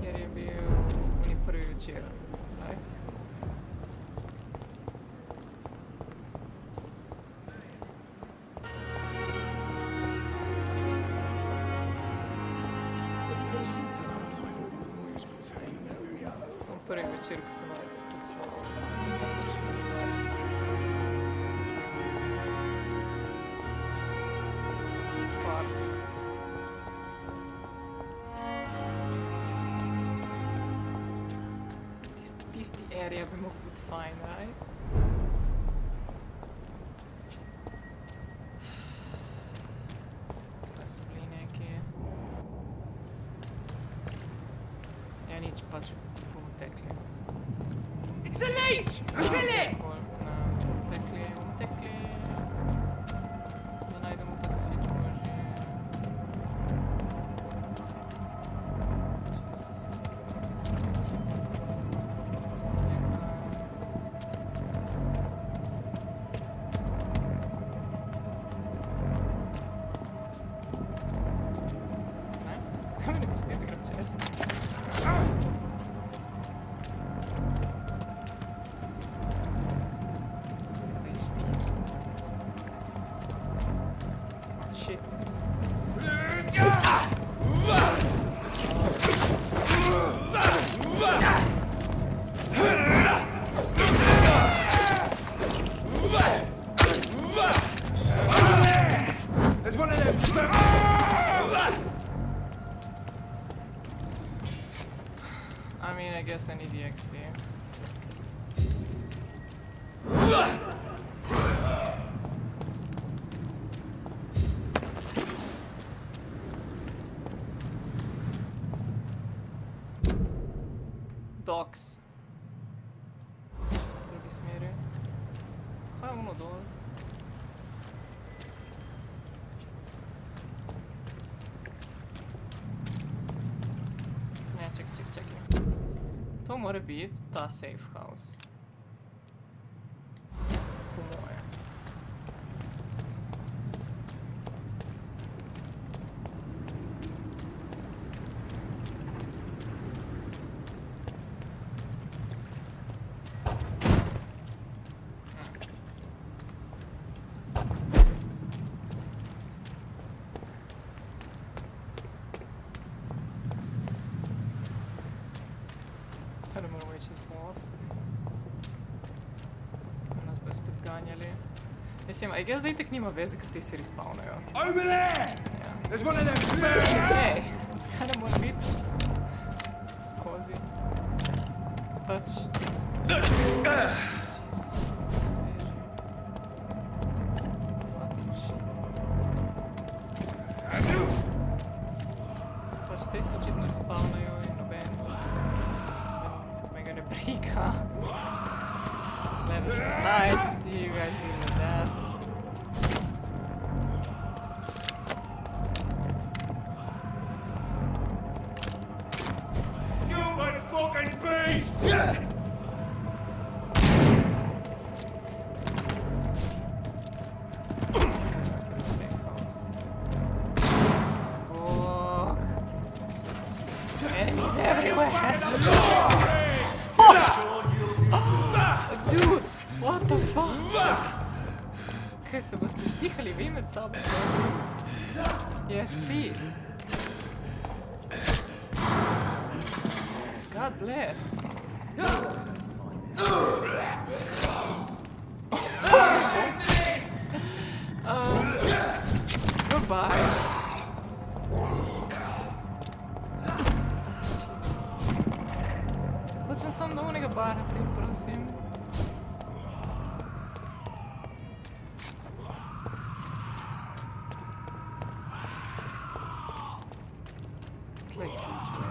je bil prvi večer, right? Prvi večer, ko sem prišli nazaj. Par. Tisti area bi mogel biti fajn, right? Kaj so bili neki? Ja, nič, pač bomo tekli. It's a leech! Kill it! Tekli. Da najdemo tako fič božji. Ne? Zakaj mi ne pusti, da grem čez? I mean, I guess I need the XP. Docks. Čisto v drugi smeri. Kaj je ono dol? Ne, čekaj. To mora biti ta safe house. Po moje. Sada moramo ići čez most. Nas bo spet ganjali. Mislim, I guess da itek nima veze, ker ti se respawnajo. Over there! Ja. There's one of them! Ej, zakaj ne mora biti skozi? Pač... Pač te se očitno respawnajo in noben me ga ne briga. Level 14, you guys deal with that. You my fucking beast! Safe house. Fuck. Enemies everywhere! Dude, what the fuck? Kaj se boste štihali vi med sabo, prosim? Yes, please. God bless. Goodbye. Hočem samo do onega bara priti, prosim. Tleh ključuje.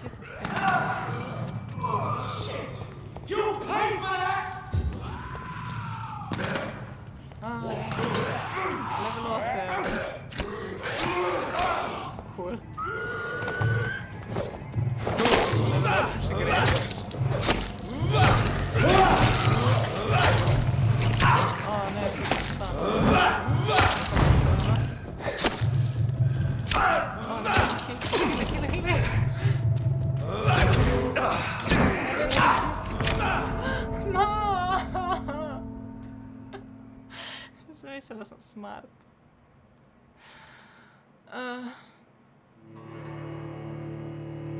Kje to si? You'll pay for that! Level 8. Cool. Mislila sam smart.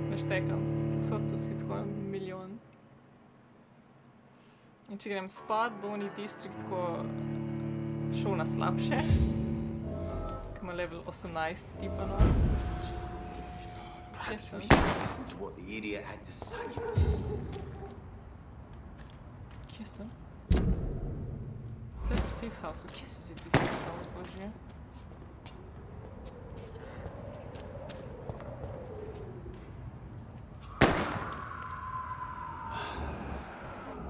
Ne štekam, posod so vsi tako milijon. In če grem spat, bo oni distrikt tako šel na slabše. Ko ima level 18 tipa, no. Kje sem? Kje sem? To je pri safe house-u. Kje si ti safe house, božje?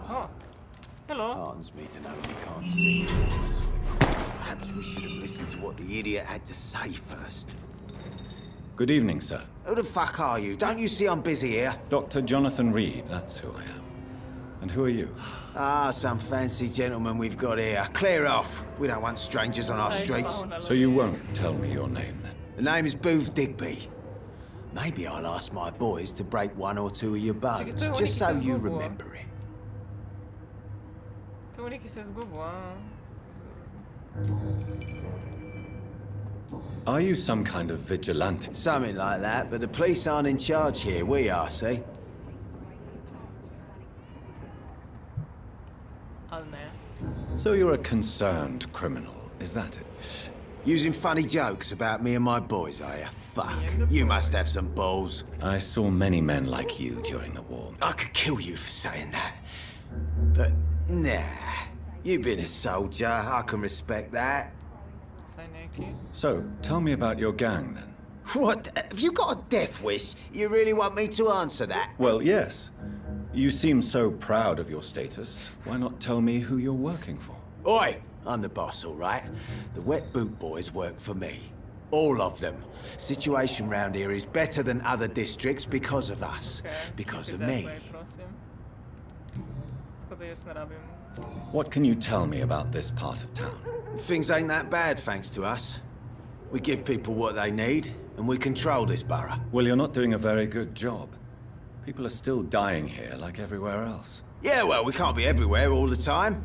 Oh. Hello. Heartens me to know we can't see. Perhaps we should have listened to what the idiot had to say first. Good evening, sir. Who the fuck are you? Don't you see I'm busy here? Dr. Jonathan Reed, that's who I am. And who are you? Ah, some fancy gentleman we've got here. Clear off. We don't want strangers on our streets. So you won't tell me your name, then? The name is Booth Digby. Maybe I'll ask my boys to break one or two of your bones, just so you remember it. To neki se zgubo, Are you some kind of vigilante? Something like that, but the police aren't in charge here. We are, see? So you're a concerned criminal, is that it? Using funny jokes about me and my boys, are you? Fuck. You must have some balls. I saw many men like you during the war. I could kill you for saying that. But, nah. You've been a soldier. I can respect that. So, tell me about your gang, then. What? Have you got a death wish? You really want me to answer that? Well, yes. You seem so proud of your status. Why not tell me who you're working for? Oi! I'm the boss, all right? The Wet Boot Boys work for me. All of them. Situation round here is better than other districts because of us. Because of me. What can you tell me about this part of town? Things ain't that bad, thanks to us. We give people what they need, and we control this borough. Well, you're not doing a very good job. People are still dying here like everywhere else. Yeah, well, we can't be everywhere all the time.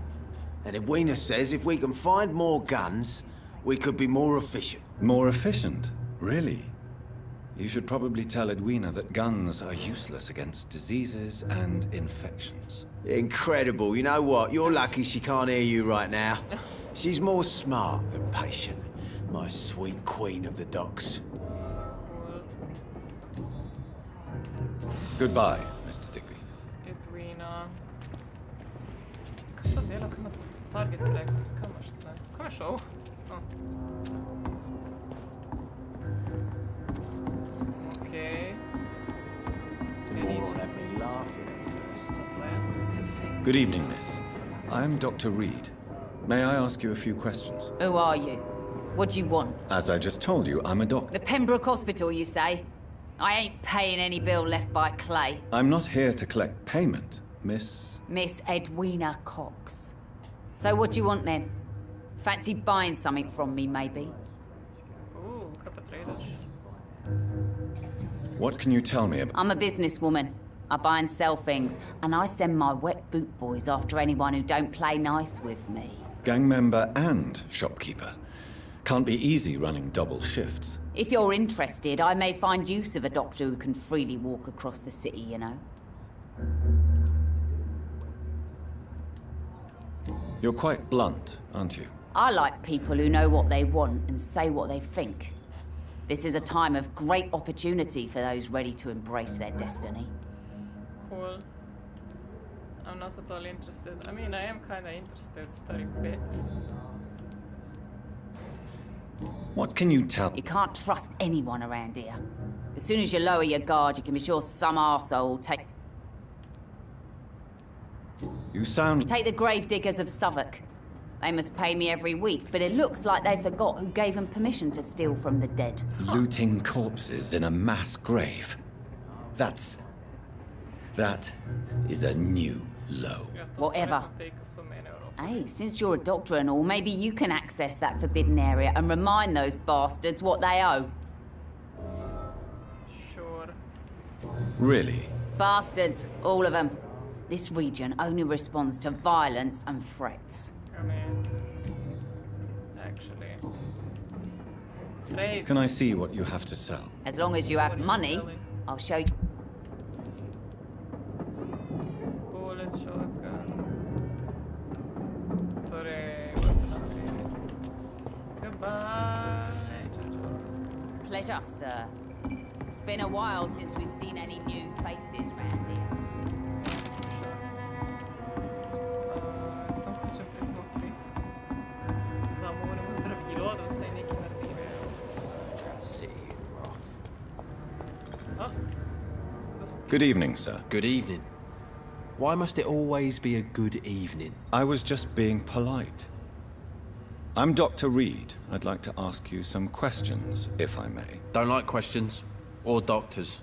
And Edwina says if we can find more guns, we could be more efficient. More efficient? Really? You should probably tell Edwina that guns are useless against diseases and infections. Incredible. You know what? You're lucky she can't hear you right now. She's more smart than patient. My sweet queen of the docks. Goodbye, Mr. Digby. Edwina. Kaj to dela? Kaj ima target practice? Kaj imaš tle? Kaj je šel? Okej. Good evening, miss. I'm Dr. Reed. May I ask you a few questions? Who are you? What do you want? As I just told you, I'm a doctor. The Pembroke Hospital, you say? I ain't paying any bill left by Clay. I'm not here to collect payment, Miss... Miss Edwina Cox. So what do you want then? Fancy buying something from me, maybe? Ooh, couple traders. What can you tell me about... I'm a businesswoman. I buy and sell things, and I send my Wet Boot Boys after anyone who don't play nice with me. Gang member and shopkeeper. Can't be easy running double shifts. If you're interested, I may find use of a doctor who can freely walk across the city, you know. You're quite blunt, aren't you? I like people who know what they want and say what they think. This is a time of great opportunity for those ready to embrace their destiny. Cool. I'm not at all interested. I mean, I am kinda interested, stary bit. What can you tell? You can't trust anyone around here. As soon as you lower your guard, you can be sure some arsehole will take the gravediggers of Southwark. They must pay me every week, but it looks like they forgot who gave them permission to steal from the dead. Looting corpses in a mass grave. That is a new low. Whatever. Hey, since you're a doctor and all, maybe you can access that forbidden area and remind those bastards what they owe. Sure. Really? Bastards, all of them. This region only responds to violence and threats. I mean, actually. Trade. Can I see what you have to sell? As long as you have money, I'll show you. Bullet, shotgun. Torre. Goodbye. Pleasure, sir. Been a while since we've seen any new faces round here. Samo hočem priti notri. Da moramo zdravilo, da vsaj nekaj naredijo. Good evening, sir. Good evening. Why must it always be a good evening? I was just being polite. I'm Dr. Reed. I'd like to ask you some questions, if I may. Don't like questions. Or doctors.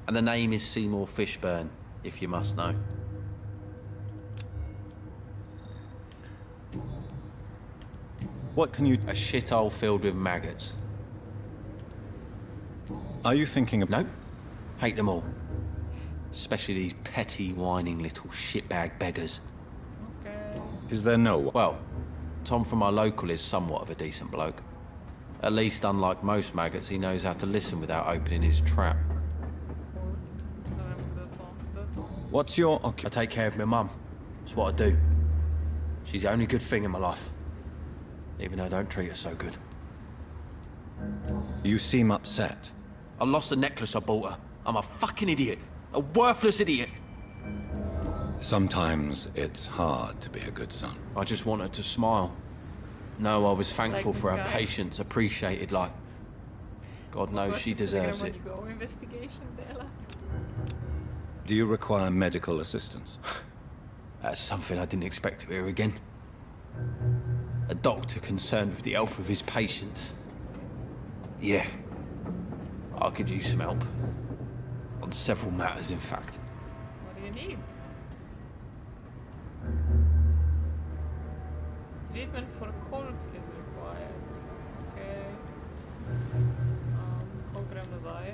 And the name is Seymour Fishburne, if you must know. What can you... A shithole filled with maggots. Are you thinking of... No. Hate them all. Especially these petty, whining little shitbag beggars. Okay. Is there no... Well, Tom from our local is somewhat of a decent bloke. At least, unlike most maggots, he knows how to listen without opening his trap. What's your I take care of my mum. It's what I do. She's the only good thing in my life. Even though I don't treat her so good. You seem upset. I lost the necklace I bought her. I'm a fucking idiot. A worthless idiot. Sometimes it's hard to be a good son. I just want her to smile. No, I was thankful Like for her this guy. patience, appreciated like... God knows she deserves it. Do you require medical assistance? That's something I didn't expect to hear again. A doctor concerned with the health of his patients. Yeah. I could use some help. On several matters, in fact. What do you need? Treatment for cold is required. Okay. Koliko nazaj?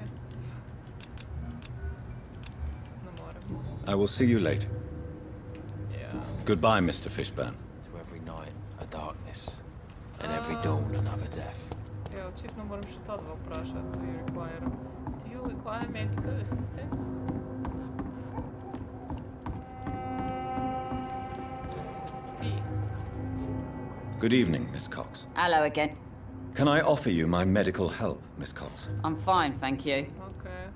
Ne morem. I will see you later. Yeah. Goodbye, Mr. Fishburne. To every night, a darkness. And every dawn, another death. Ja, očitno moram še ta dva vprašati. Do you require medical assistance? Good evening, Miss Cox. Hello again. Can I offer you my medical help, Miss Cox? I'm fine, thank you. Okay.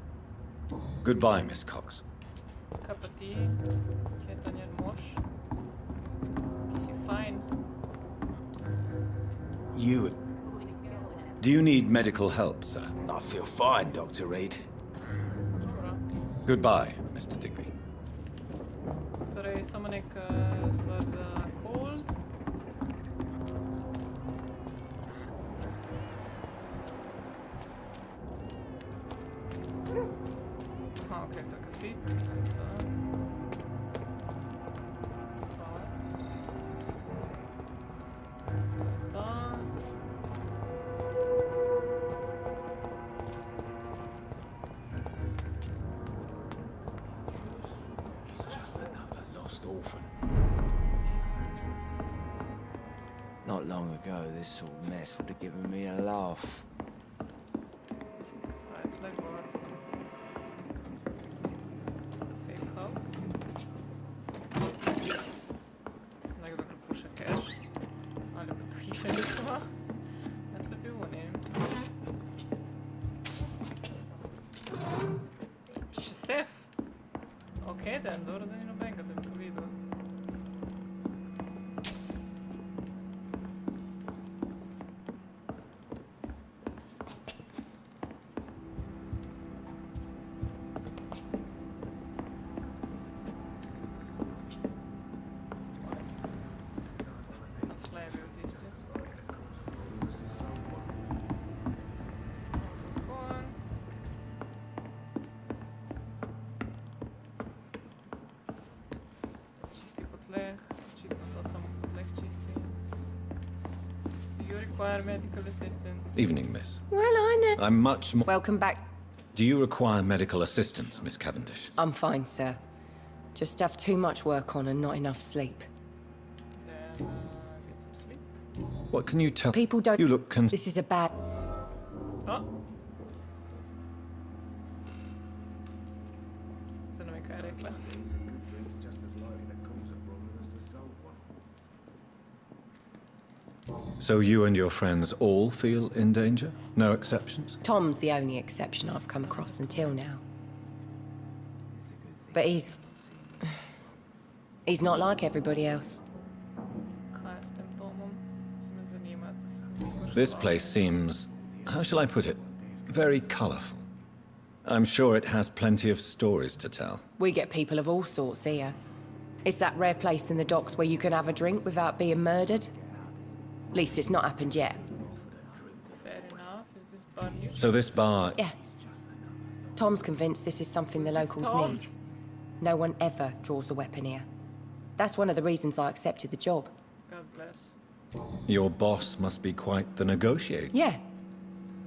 Goodbye, Miss Cox. Kaj pa ti? Kje je ta njen mož? Ti si fajn. You... Do you need medical help, sir? I feel fine, Dr. Reed. Goodbye, Mr. Digby. Torej, samo nek stvar za cold. Aha, okej, to je kafit, mislim, da. Not long ago, this sort of mess would have given me a laugh. Right, like what? Safe house. Nekdo prepušča cash. Ali pa tu hiša njihova. Ne, to je bil, ne. Eden, dobro da ni nobenega, da bi to videl. Tle je bil tisti. Kon. Čisti po tleh, očitno to samo po tleh čisti. You require medical assistance. Evening, miss. Well, I know. I'm much more... Welcome back. Do you require medical assistance, Miss Cavendish? I'm fine, sir. Just have too much work on and not enough sleep. Then, get some sleep. What can you tell... People don't... You look This is a bad... Oh. Se ne vem, kaj je rekla. So you and your friends all feel in danger? No exceptions? Tom's the only exception I've come across until now. But he's not like everybody else. Kaj je s tem Tomom? Se me zanima, če se bo This place seems, how shall I put it, very colourful. I'm sure it has plenty of stories to tell. We get people of all sorts here. It's that rare place in the docks where you can have a drink without being murdered. At least it's not happened yet. Fair enough. Is this bar new? So this bar... Yeah. Tom's convinced this is something the Is this locals Tom? need. No one ever draws a weapon here. That's one of the reasons I accepted the job. God bless. Your boss must be quite the negotiator. Yeah.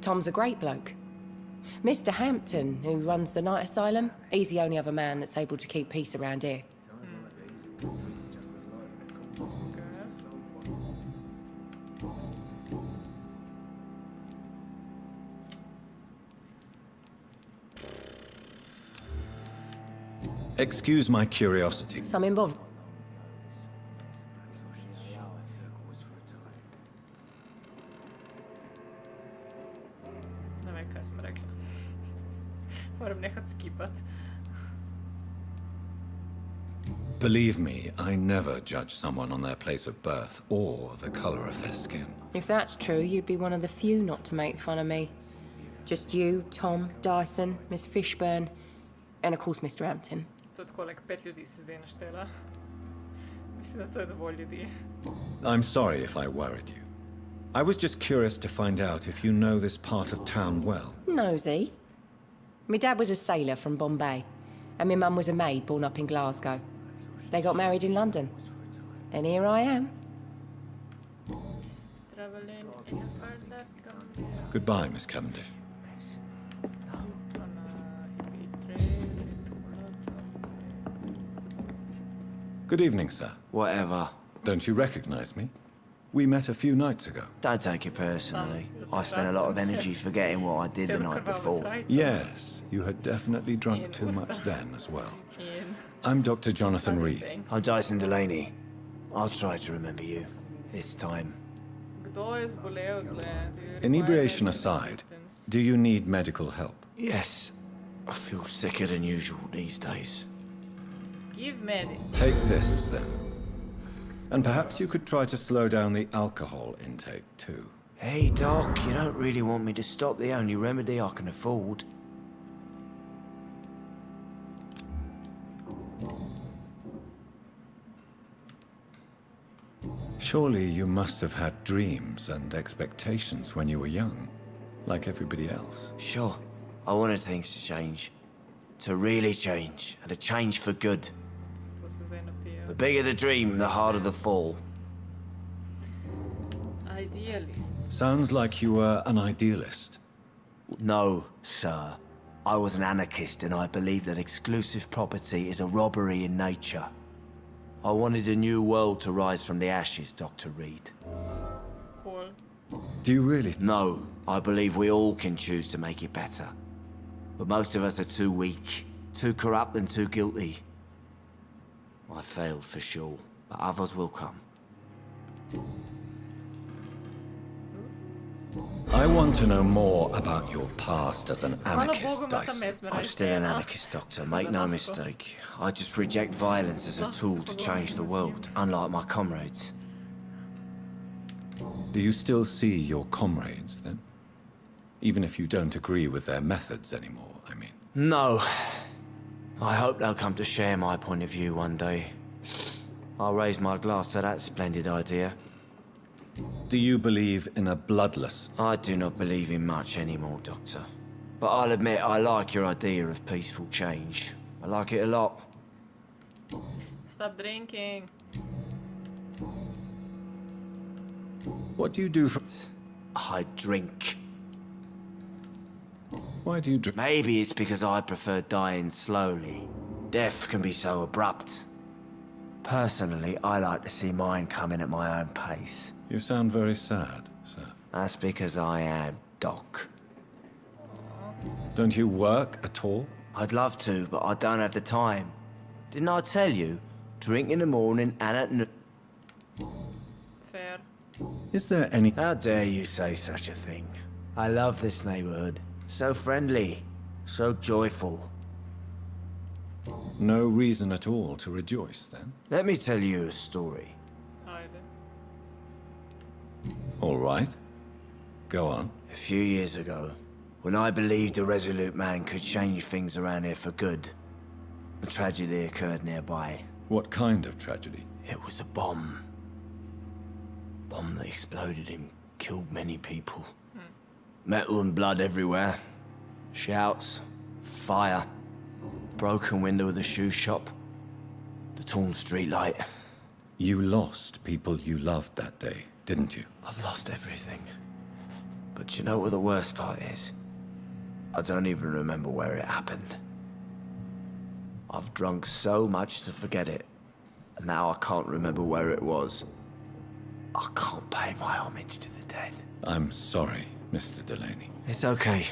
Tom's a great bloke. Mr. Hampton, who runs the night asylum, he's the only other man that's able to keep peace around here. Excuse my curiosity. Some involved. Ne vem, kaj sem rekla. Moram nehat skipat. Believe me, I never judge someone on their place of birth or the colour of their skin. If that's true, you'd be one of the few not to make fun of me. Just you, Tom, Dyson, Miss Fishburne, and of course Mr. Hampton. To je tako, like 5 ljudi si zdaj naštela. Mislim, da to je dovolj ljudi. I'm sorry if I worried you. I was just curious to find out if you know this part of town well. Nosy. My dad was a sailor from Bombay, and my mum was a maid born up in Glasgow. They got married in London. And here I am. Traveling in a car that comes here. Goodbye, Miss Cavendish. On a hippie trail. Good evening, sir. Whatever. Don't you recognize me? We met a few nights ago. Don't take it personally. I spent a lot of energy forgetting what I did the night before. Yes, you had definitely drunk too much then as well. I'm Dr. Jonathan Reed. I'm Dyson Delaney. I'll try to remember you. This time. Kdo je zbolel tle? Do you require Inebriation medical aside, assistance? do you need medical help? Yes. I feel sicker than usual these days. Give medicine. Take this, then. And perhaps you could try to slow down the alcohol intake, too. Hey, Doc, you don't really want me to stop the only remedy I can afford. Surely you must have had dreams and expectations when you were young, like everybody else. Sure. I wanted things to change. To really change, and to change for good. To se zdaj napija. The bigger the dream, the harder the fall. Idealist. Sounds like you were an idealist. No, sir. I was an anarchist and I believed that exclusive property is a robbery in nature. I wanted a new world to rise from the ashes, Dr. Reed. Cool. Do you really? No, I believe we all can choose to make it better. But most of us are too weak, too corrupt and too guilty. I failed for sure, but others will come. I want to know more about your past as an anarchist, Dice. I'm still an anarchist, Doctor. Make no mistake. I just reject violence as a tool to change the world, unlike my comrades. Do you still see your comrades, then? Even if you don't agree with their methods anymore, I mean. No. I hope they'll come to share my point of view one day. I'll raise my glass to that splendid idea. Do you believe in a bloodless? I do not believe in much anymore, Doctor. But I'll admit I like your idea of peaceful change. I like it a lot. Stop drinking. What do you do for... I drink. Why do you drink? Maybe it's because I prefer dying slowly. Death can be so abrupt. Personally, I like to see mine coming at my own pace. You sound very sad, sir. That's because I am Doc. Don't you work at all? I'd love to, but I don't have the time. Didn't I tell you? Drink in the morning and at noon. Fair. Is there any... How dare you say such a thing? I love this neighborhood. So friendly. So joyful. No reason at all to rejoice, then? Let me tell you a story. All right. Go on. A few years ago, when I believed a resolute man could change things around here for good, a tragedy occurred nearby. What kind of tragedy? It was a bomb. Bomb that exploded and killed many people. Metal and blood everywhere. Shouts, fire, broken window of the shoe shop, the torn street light. You lost people you loved that day, didn't you? I've lost everything. But you know what the worst part is? I don't even remember where it happened. I've drunk so much to forget it, and now I can't remember where it was. I can't pay my homage to the dead. I'm sorry, Mr. Delaney. It's okay.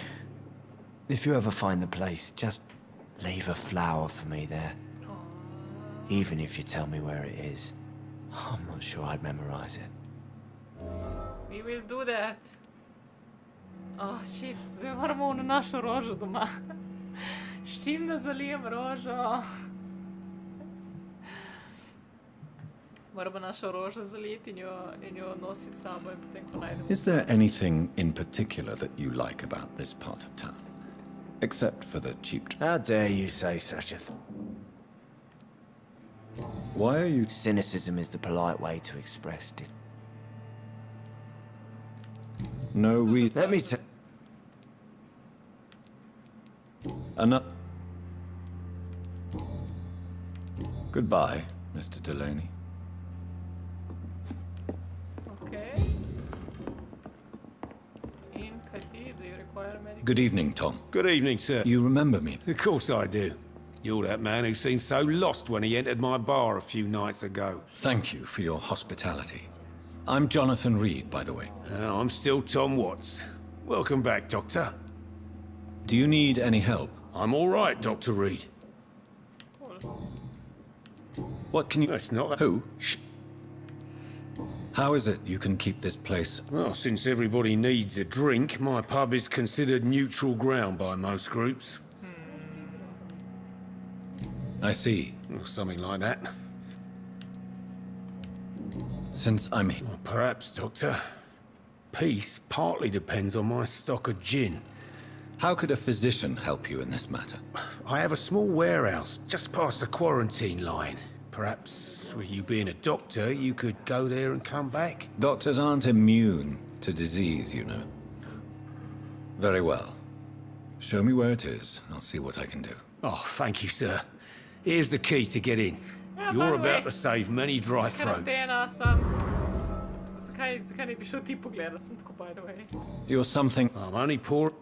If you ever find the place, just leave a flower for me there. Even if you tell me where it is. I'm not sure I'd memorize it. We will do that. Oh shit, zdaj moramo na našo rožo doma. S čim da zalijem rožo? Moramo našo rožo zalijeti in jo nositi s sabo in potem ko najdemo. Is there anything in particular that you like about this part of town? Except for the cheap... How dare you say such a thing? Why are you... Cynicism is the polite way to express it. No reason... Let me tell... Goodbye, Mr. Delaney. Okay. In Kati, do you require medical... Good evening, Tom. Good evening, sir. You remember me? Of course I do. You're that man who seemed so lost when he entered my bar a few nights ago. Thank you for your hospitality. I'm Jonathan Reed, by the way. I'm still Tom Watts. Welcome back, Doctor. Do you need any help? I'm all right, Dr. Reed. What can you... That's not... Who? Shh. How is it you can keep this place... Well, since everybody needs a drink, my pub is considered neutral ground by most groups. I see. Or something like that. Since I'm here... Well, perhaps, Doctor. Peace partly depends on my stock of gin. How could a physician help you in this matter? I have a small warehouse just past the quarantine line. Perhaps, with you being a doctor, you could go there and come back? Doctors aren't immune to disease, you know. Very well. Show me where it is. I'll see what I can do. Oh, thank you, sir. Here's the key to get in. You're about to save many dry throats. Karantena sam. Zakaj ne bi šel ti pogledat, sem tako by the way. You're something... I'm only poor...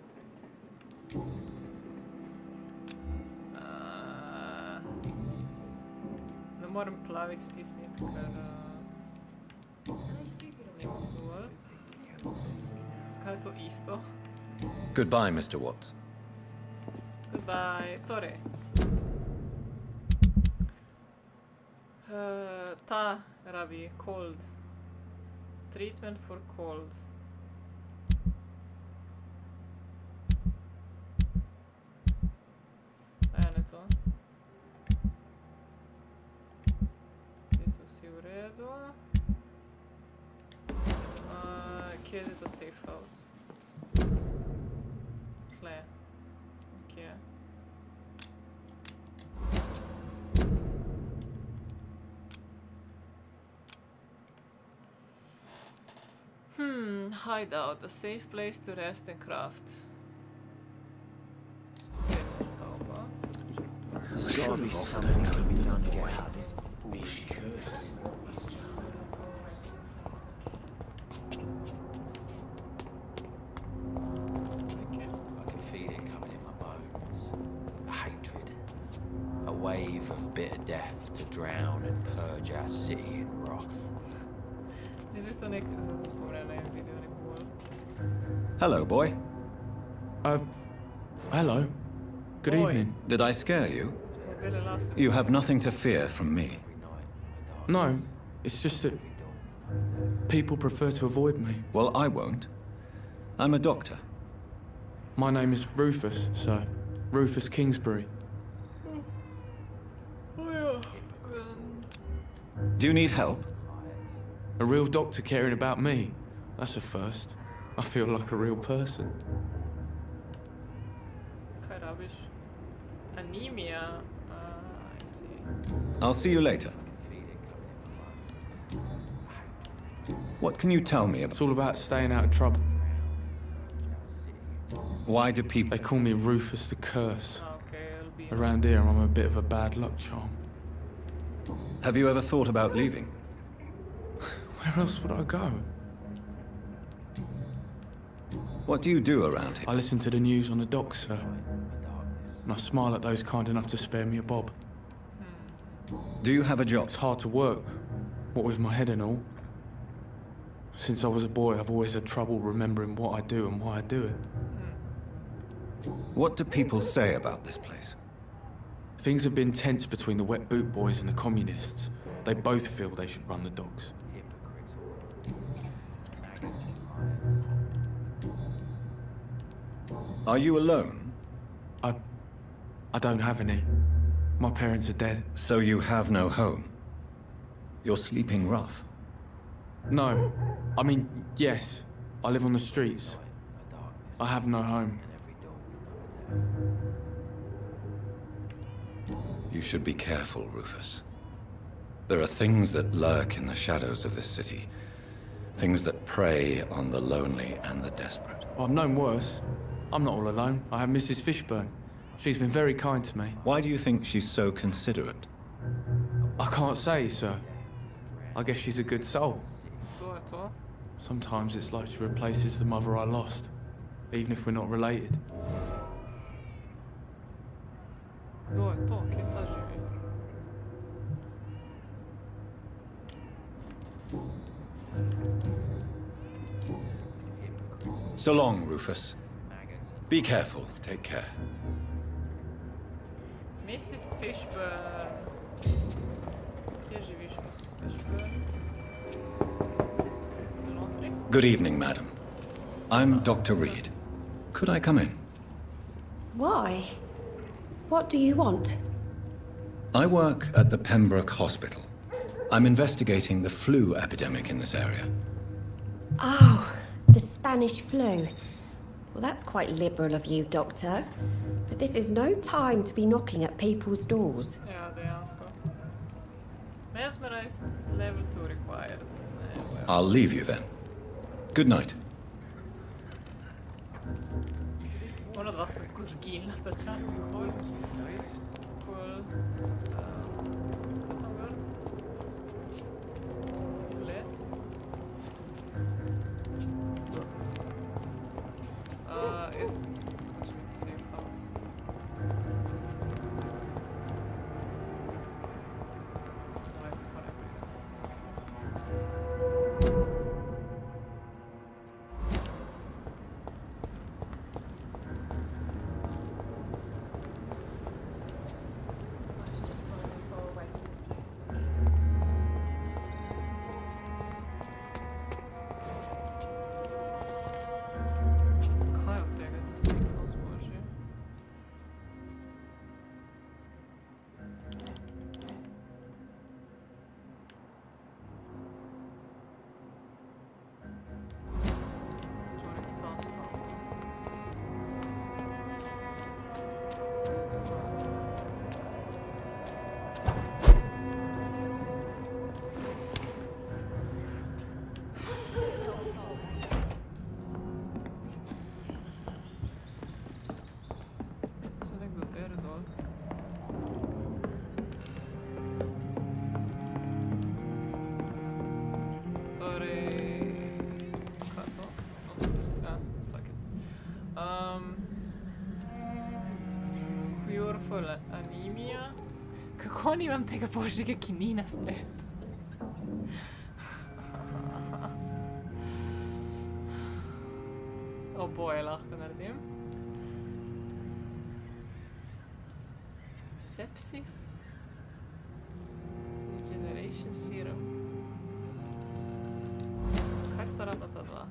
Ne morem plavik stisniti, ker... Nimam dovolj. Zakaj je to isto? Goodbye, Mr. Watts. Goodbye. Torej. Ta rabi cold. Treatment for cold. Kje je to safe house? Tle. Kje? Hideout, a safe place to rest and craft. Srednja stavba. There's gotta be something that can be done to get out of this bullshit. I can feel it coming in my bones. A hatred. A wave of bitter death to drown and purge our city in wrath. Hello, boy. Hello. Good evening. Did I scare you? You have nothing to fear from me. No, it's just that people prefer to avoid me. Well, I won't. I'm a doctor. My name is Rufus, sir. Rufus Kingsbury. Do you need help? A real doctor caring about me. That's a first. I feel like a real person. Kaj rabiš? Anemia. I see. I'll see you later. What can you tell me about? It's all about staying out of trouble. Why do people... They call me Rufus the Curse. Okay, it'll be... Around here, I'm a bit of a bad luck charm. Have you ever thought about leaving? Where else would I go? What do you do around here? I listen to the news on the dock, sir. And I smile at those kind enough to spare me a bob. Do you have a job? It's hard to work, what with my head and all. Since I was a boy, I've always had trouble remembering what I do and why I do it. What do people say about this place? Things have been tense between the wet boot boys and the communists. They both feel they should run the docks. Are you alone? I don't have any. My parents are dead. So you have no home? You're sleeping rough? No. I mean, yes. I live on the streets. I have no home. You should be careful, Rufus. There are things that lurk in the shadows of this city. Things that prey on the lonely and the desperate. I've known worse. I'm not all alone. I have Mrs. Fishburne. She's been very kind to me. Why do you think she's so considerate? I can't say, sir. I guess she's a good soul. Sometimes it's like she replaces the mother I lost, even if we're not related. So long, Rufus. Be careful. Take care. Mrs. Fishburne. Kje živiš, Mrs. Fishburne? Good evening, madam. I'm Dr. Reed. Could I come in? Why? What do you want? I work at the Pembroke Hospital. I'm investigating the flu epidemic in this area. Oh, the Spanish flu. Well, that's quite liberal of you, Doctor. But this is no time to be knocking at people's doors. Ja, dejansko. Mesmerized level 2 required. I'll leave you then. Good night. Ona dva sta tako zginila ta čas. Cool. Kaj tam gor? Let. Jaz hočem iti safe house. for anemija. Kako nimam tega božjega kinina spet? Oboje lahko naredim. Sepsis. Regeneration serum. Kaj sta rabila ta dva?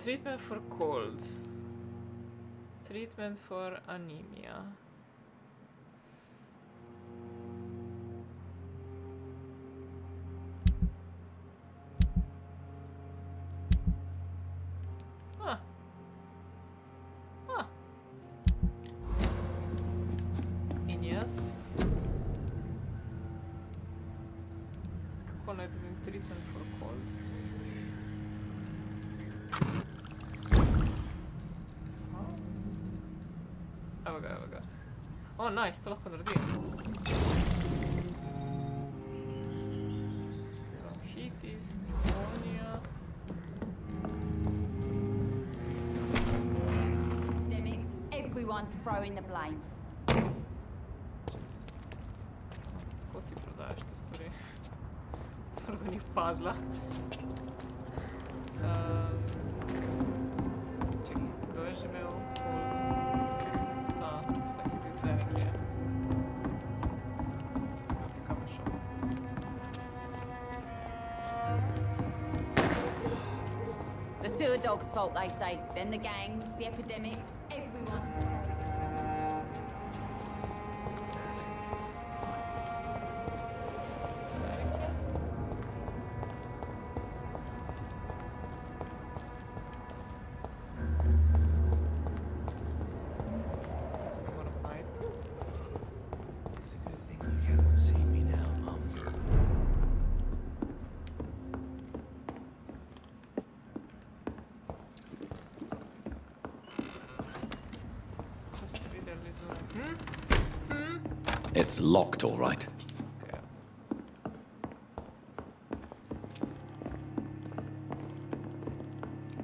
Treatment for cold. Treatment for anemia. In jest. Kako naj dobim treatment for cold? Evo ga. O, nice, to lahko naredim. Bronchitis, pneumonia. Demix, everyone's throwing the blame. Tako ti prodajaš te stvari. Stvar do njih pazla. Čekaj, kdo je že imel cold? The sewer dog's fault, they say. Then the gangs, the epidemics, everyone's fault. It's locked, all right. Okay.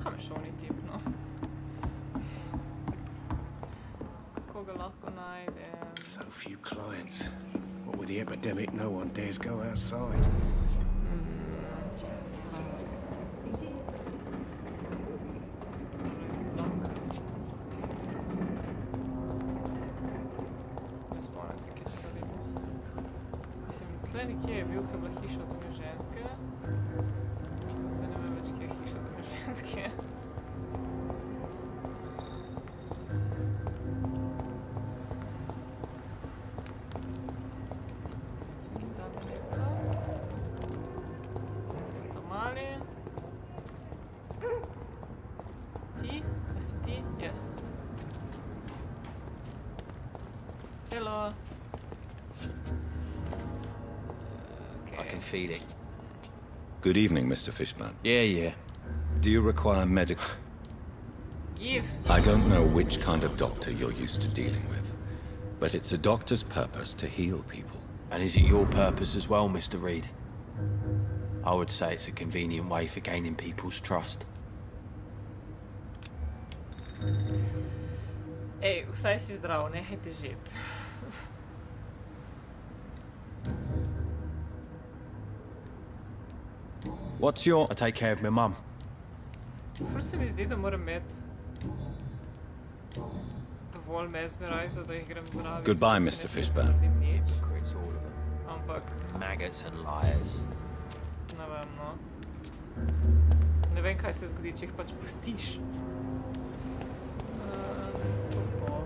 Ga me šel ni tip, no. Kako ga lahko najdem? So few clients. What with the epidemic, no one dares go outside. Nekje je bil, ko je bila hiša od druge ženske. Zdaj ne vem več, kje je hiša od druge ženske. Čekaj, tam je nekaj. Tamali. Ti? A si ti? Yes. Hello. I can feel it. Good evening, Mr. Fishman. Yeah. Do you require medical... Give. I don't know which kind of doctor you're used to dealing with, but it's a doctor's purpose to heal people. And is it your purpose as well, Mr. Reed? I would say it's a convenient way for gaining people's trust. Ej, vsaj si zdrav, nehajte žeti. What's your... I take care of my mum. Ful se mi zdi, da moram imeti dovolj mesmerizer, da jih grem zdraviti. Goodbye, Mr. Fishburne. It's all of them. Ampak... Maggots and liars. Ne vem, no. Ne vem, kaj se zgodi, če jih pač pustiš. To.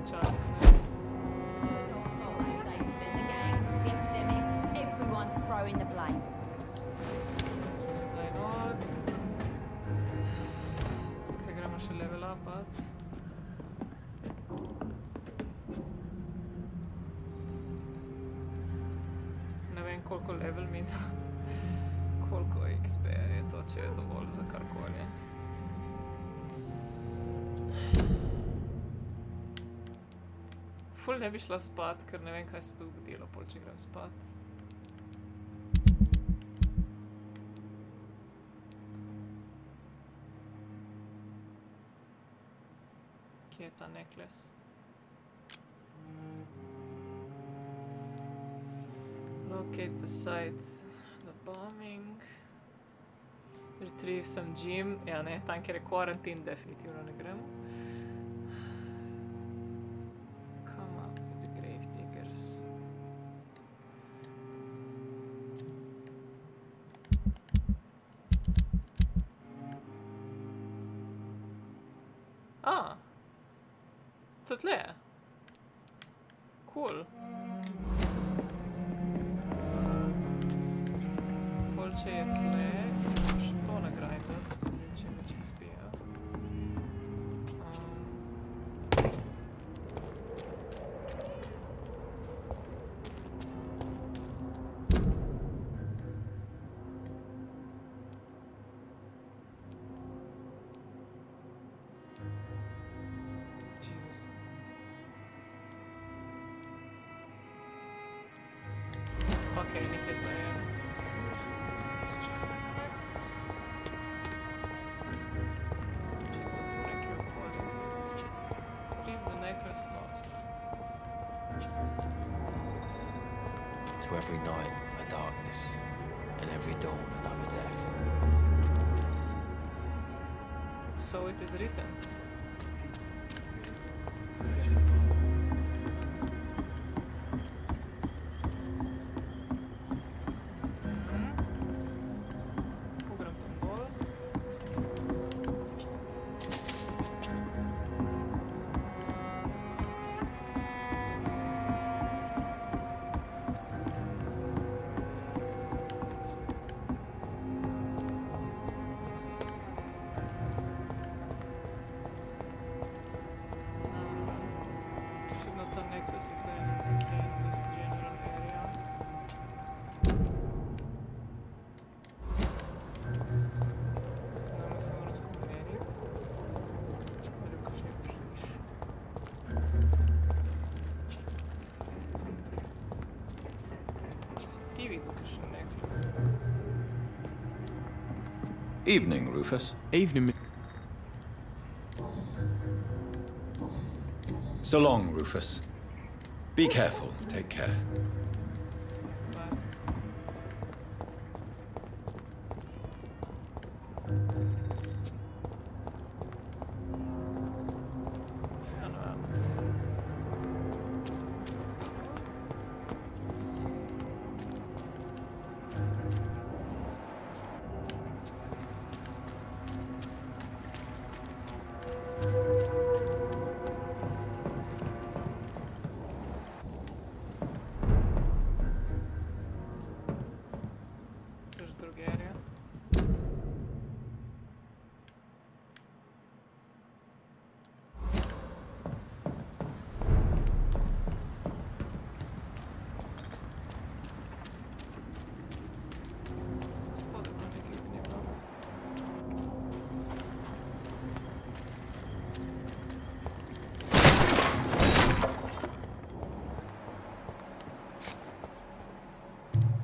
Čak. Throwing the blame. Zdaj not. Kaj gremo še level upat? Ne vem, koliko level mi da. Koliko XP je to, če je dovolj za karkoli. Ful ne bi šla spat, ker ne vem, kaj se bo zgodilo, pol če grem spat. Kje je ta necklace? Locate the site, the bombing. Retrieve some gym. Ja, ne, tam, kjer je quarantine, definitivno ne gremo. Come up with the grave diggers. Ah! To tle je. Cool. Če je tle, še to nagrajati, če več XP-ja. Jesus. Okej, nekaj tle je. To every night a darkness, and every dawn another death. So it is written. Evening, Rufus. Evening. So long, Rufus. Be careful. Take care.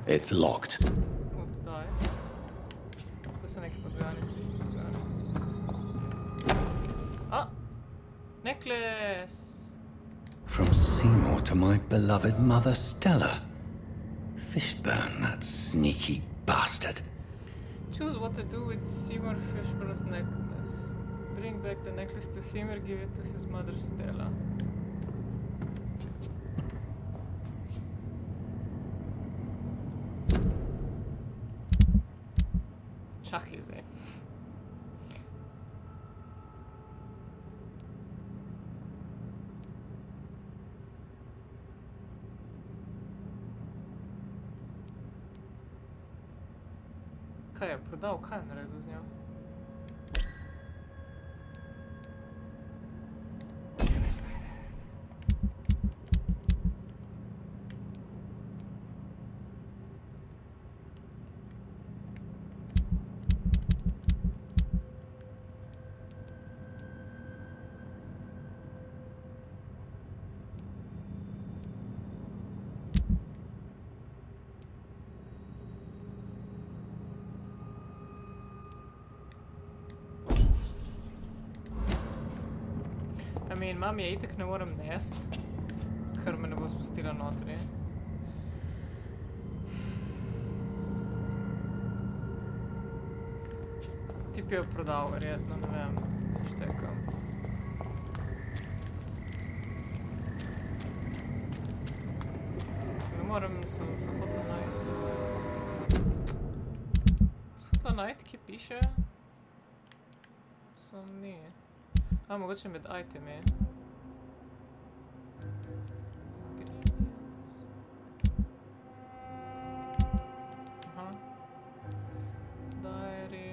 It's locked. Odkdaj? To so neki podgani, slišim podgani. Ah! Necklace! From Seymour to my beloved mother Stella. Fishburne, that sneaky bastard. Choose what to do with Seymour Fishburne's necklace. Bring back the necklace to Seymour, give it to his mother Stella. Čakaj zdaj. Kaj je prodal? Kaj je naredil z njo? In mami je itak ne morem nest, ker me ne bo spustila notri. Tip je jo prodal, verjetno, ne vem, štekam. Ne morem, sem hotla najti. Hotla najti, ki piše. Sem ni. A, mogoče med itemi. Ingredients. Aha. Diary.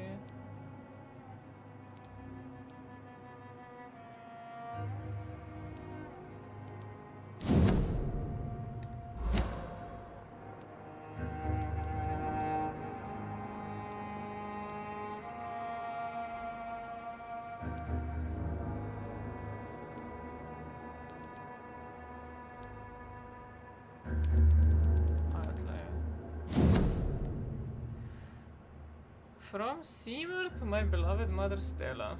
From Seymour to my beloved mother Stella.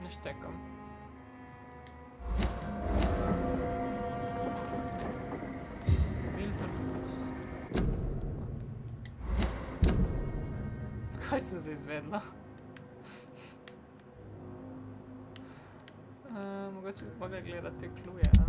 Ne štekam. Milton Books. What? Kaj sem zdaj izvedla? Mogoče bi mogla gledati te kluje, a?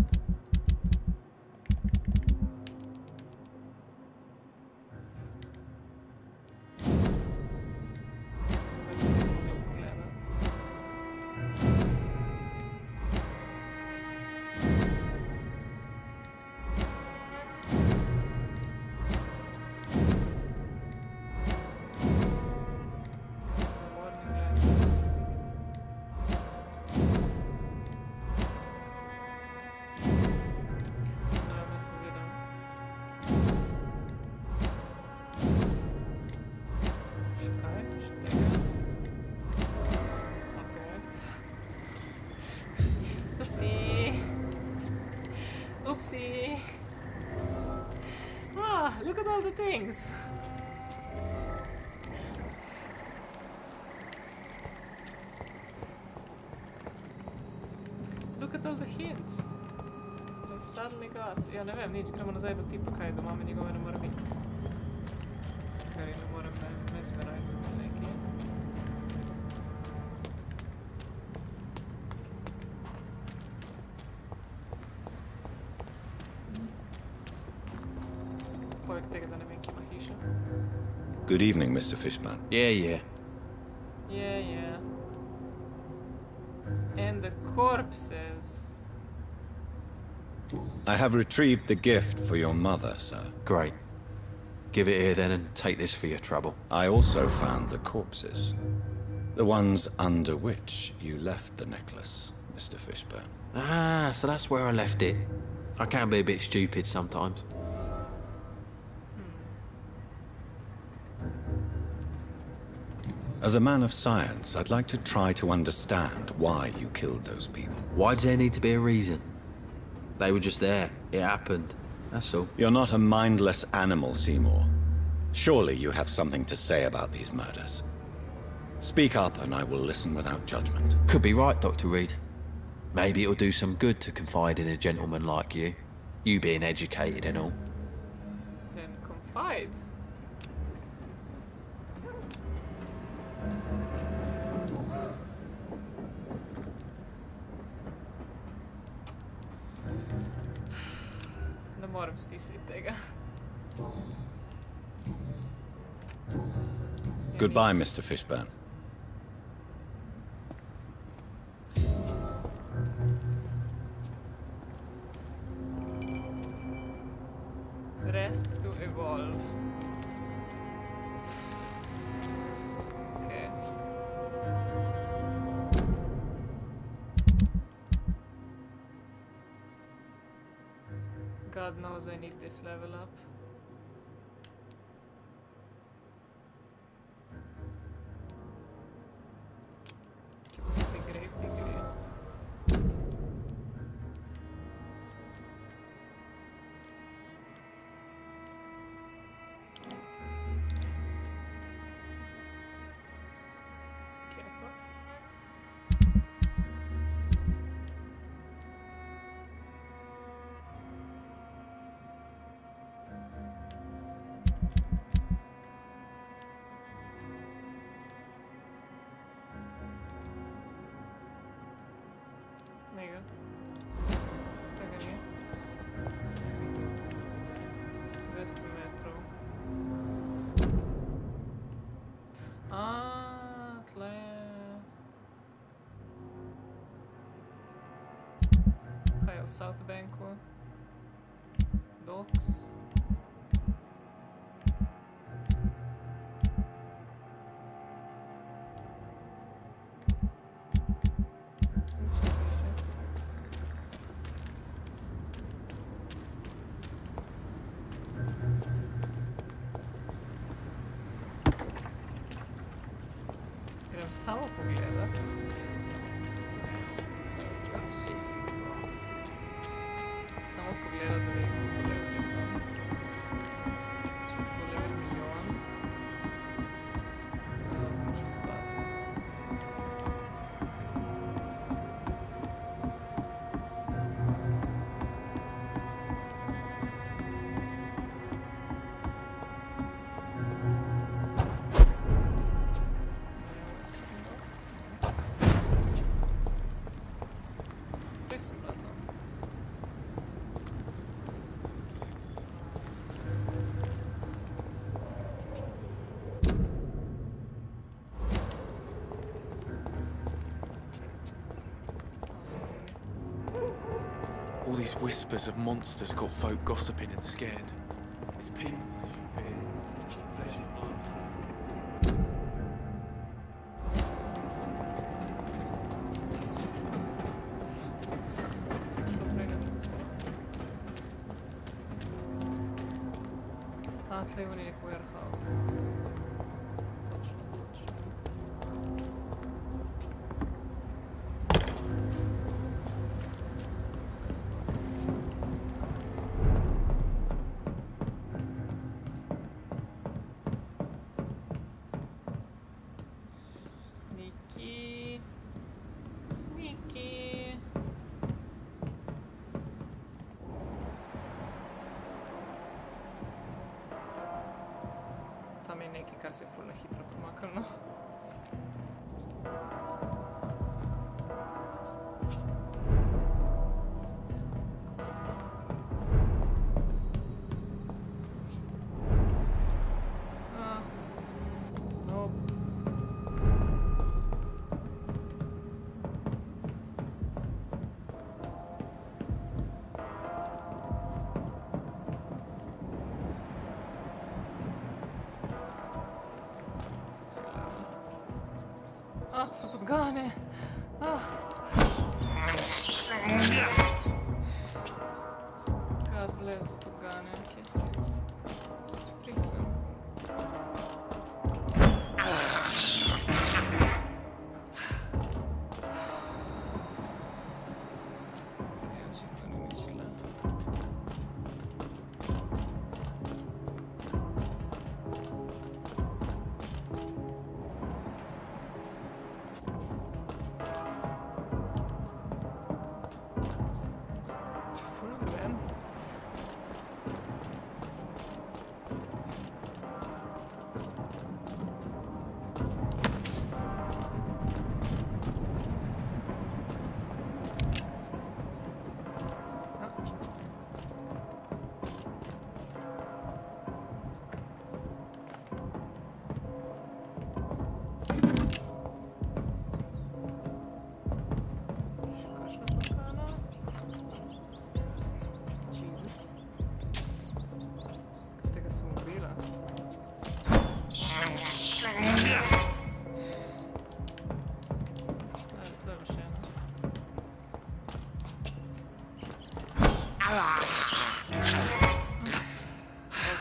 Oopsie. Ah, look at all the things. Look at all the hints. I suddenly got... Ja, ne vem, nič, gremo nazaj do tipa, kaj doma me njegove ne mora biti. Ker ne morem mesmerizati neki. Good evening, Mr. Fishburne. Yeah. Yeah. And the corpses. I have retrieved the gift for your mother, sir. Great. Give it here then and take this for your trouble. I also found the corpses. The ones under which you left the necklace, Mr. Fishburne. Ah, so that's where I left it. I can be a bit stupid sometimes. As a man of science, I'd like to try to understand why you killed those people. Why does there need to be a reason? They were just there. It happened. That's all. You're not a mindless animal, Seymour. Surely you have something to say about these murders. Speak up and I will listen without judgment. Could be right, Dr. Reed. Maybe it'll do some good to confide in a gentleman like you. You being educated and all. Then confide. Ne moram stisniti tega. Goodbye, Mr. Fishburne. Rest to evolve. Okay. God knows I need this level up. Che posso pigrare. Quieto. Moram samo pogledati. Samo pogledati, da vidim, kako level je tam. Če tako level milijon. Bom šel spat. All these whispers of monsters got folk gossiping and scared. It's people as you fear, flesh and blood. Tle je nek warehouse. Točno. Sneaky. Tam je nekaj, kar se je ful na hitro pomaknilo. To so podgane. God bless podgane, kje sem? Prisem.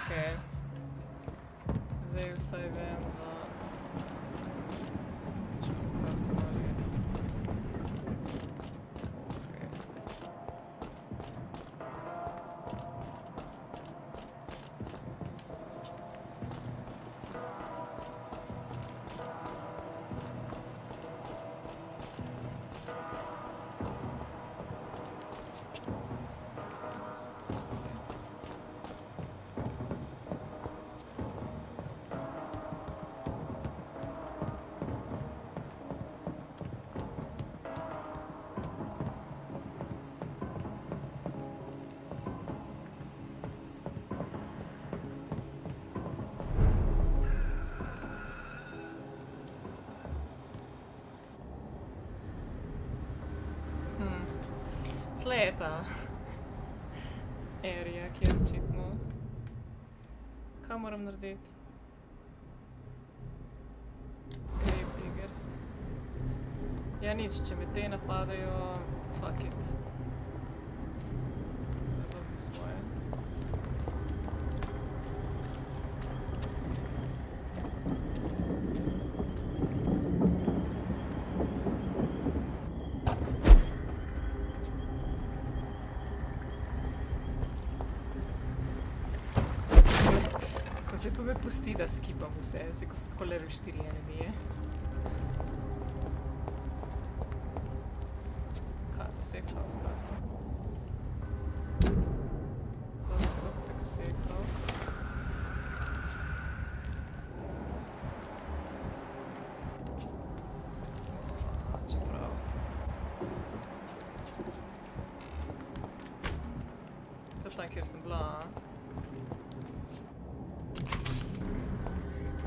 Okay. Zdaj vsaj vem, da... Tle je ta area, ki je očitno. Kaj moram narediti? Grave diggers. Ja nič, če me te napadajo, fuck it. Da dobim svoje. me pusti, da skipam vse, zdaj ko so tako level 4 enemije. Kaj je to safe house, kaj je to? Doesn't look like a safe house. Čeprav. To je tam, kjer sem bila, a?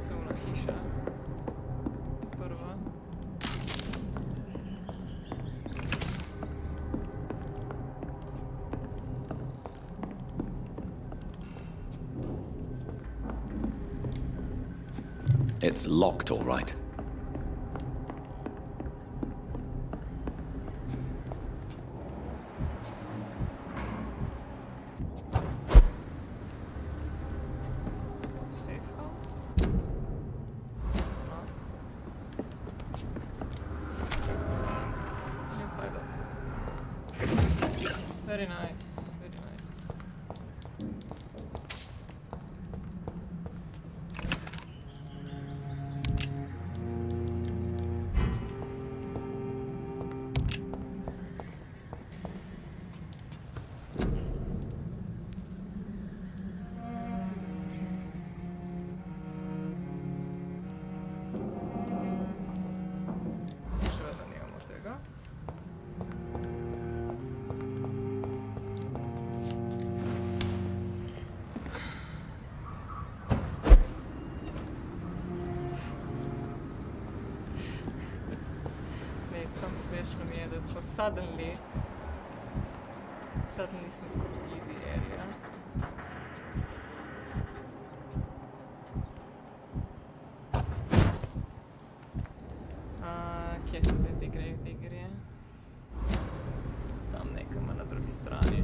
To je ona hiša. Prva. It's locked, all right. Safe house? No. New hideout. Very nice, very nice. Še vedno nimamo tega. Ne, sam smešno mi je, da tako suddenly sem tako v easy area. Kje so zdaj te grave diggerje? Tam nekam na drugi strani.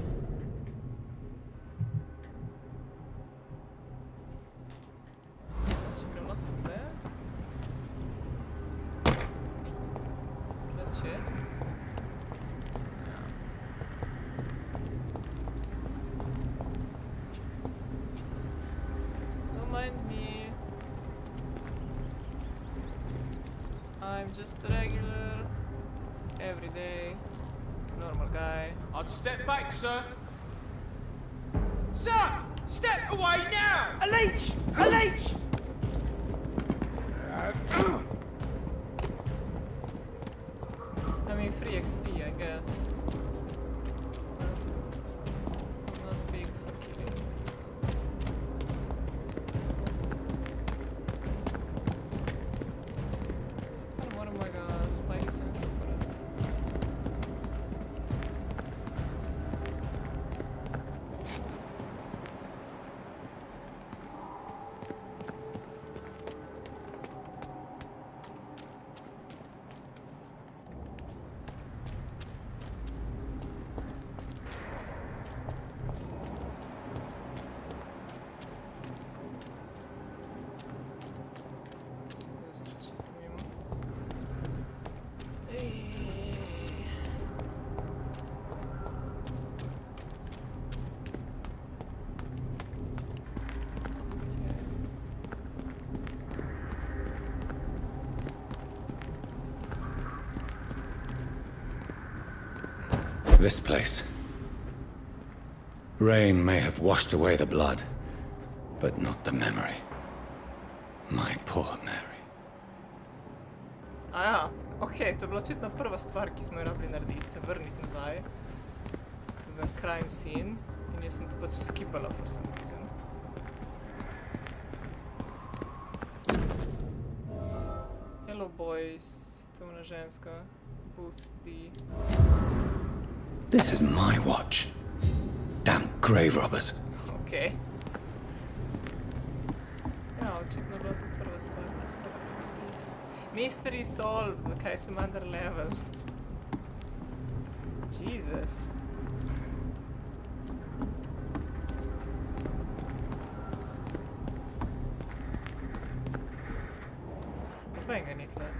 Če grem lahko tle? Tle čez? Ja. Don't mind me. I'm just a regular, everyday, normal guy. I'd step back, sir. Sir! Step away now! A leech! A leech! I mean, free XP, I guess. But not big for killing. It's kind of more like a spidey sense of it. This place. Rain may have washed away the blood, but not the memory. My poor Mary. Aja, okej, to je bila očitno prva stvar, ki smo jo rabili narediti, se vrniti nazaj. To je crime scene in jaz sem to pač skipala for some reason. Hello boys, to je ona ženska, booth D. This is my watch. Damn grave robbers. Okej. Ja, očitno je bila to prva stvar, ki smo jo rabili narediti. Mystery solved, zakaj sem under level? Jesus. Noben ga ni tle.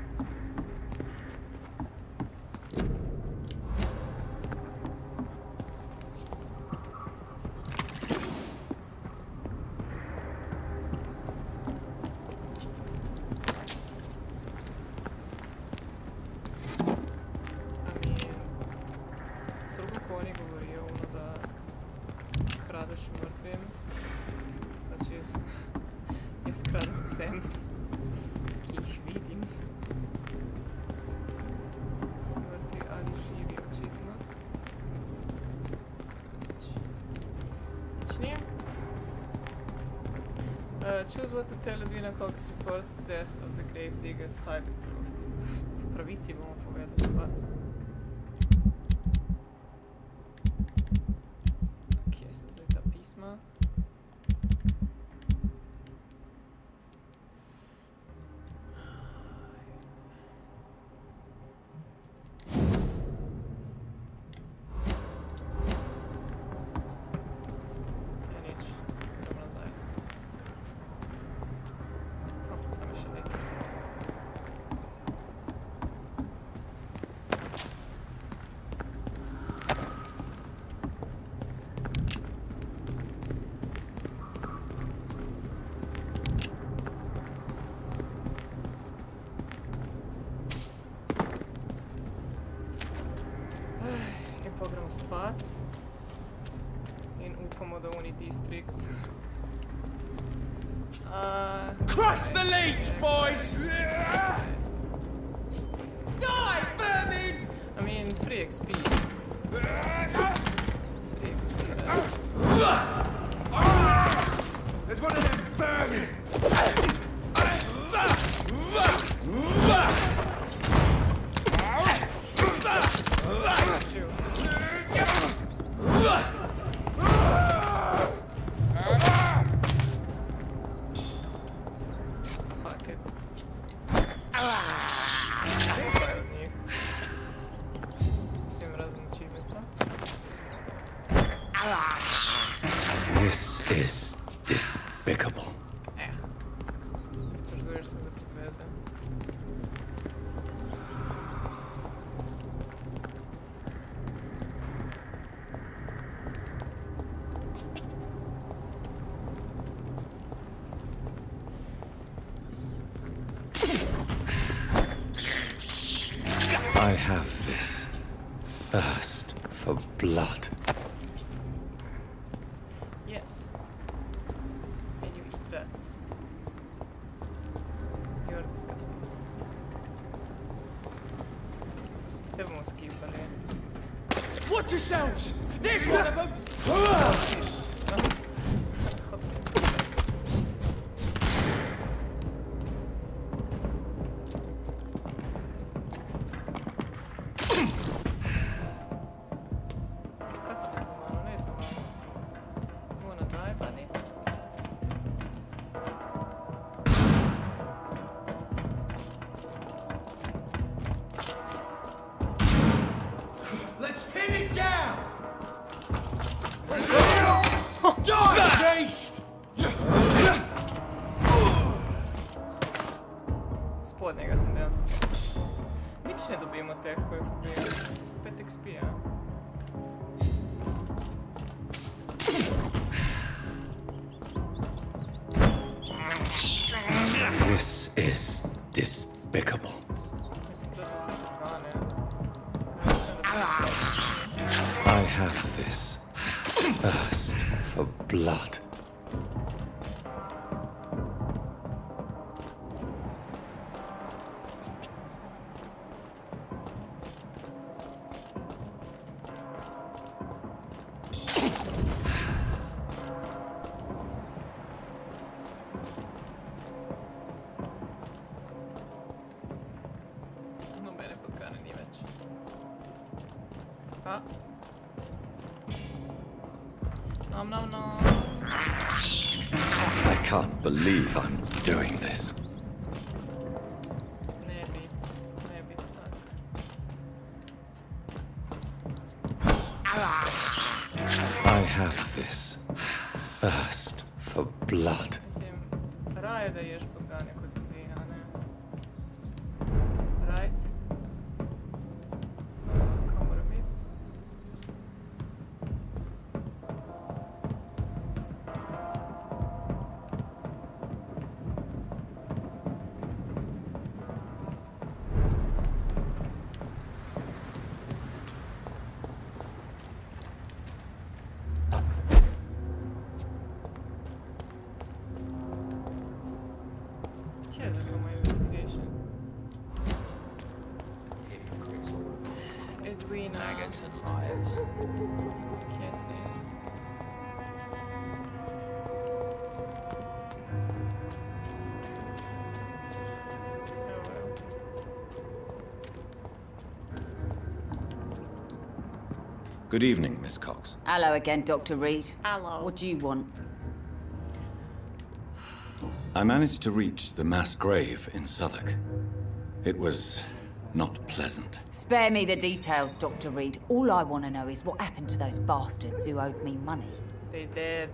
ki jih vidim. Mrtvi ali živi, očitno. Nič ni. Choose what to tell Edwina Cox report the death of the grave diggers highly truth. Po pravici bomo povedali, but... Kje so zdaj ta pisma? Gremo spat in upamo, da oni distrikt. Crush the leech, boys! Die, vermin! I mean, free XP. Free XP. There's one of them vermin! This is despicable. Pritožuješ se za prezveze. I have this thirst for blood. Yes. And you eat rats. You're disgusting. Te bomo skipali. Watch yourselves! There's one of them! Let's pin it down! Die, beast! Spodnjega sem dejansko. Nič ne dobimo teh, ko jih ubijem. 5 XP, ja. This is despicable. Mislim, da so vse podgane. I have this thirst for blood. Nobene podgane ni več. A? Nom nom nom. I can't believe I'm doing this. Ne bit tak. I have this thirst for blood. Mislim, raje da ješ podgane kot ljudi, a ne? Right? Kaj mora biti? Kje je zdaj moj investigation? Edwina. Maggots and liars. Kje si? Good evening, Miss Cox. Hello again, Dr. Reed. Hello. What do you want? I managed to reach the mass grave in Southwark. It was not pleasant. Spare me the details, Dr. Reed. All I want to know is what happened to those bastards who owed me money. They did.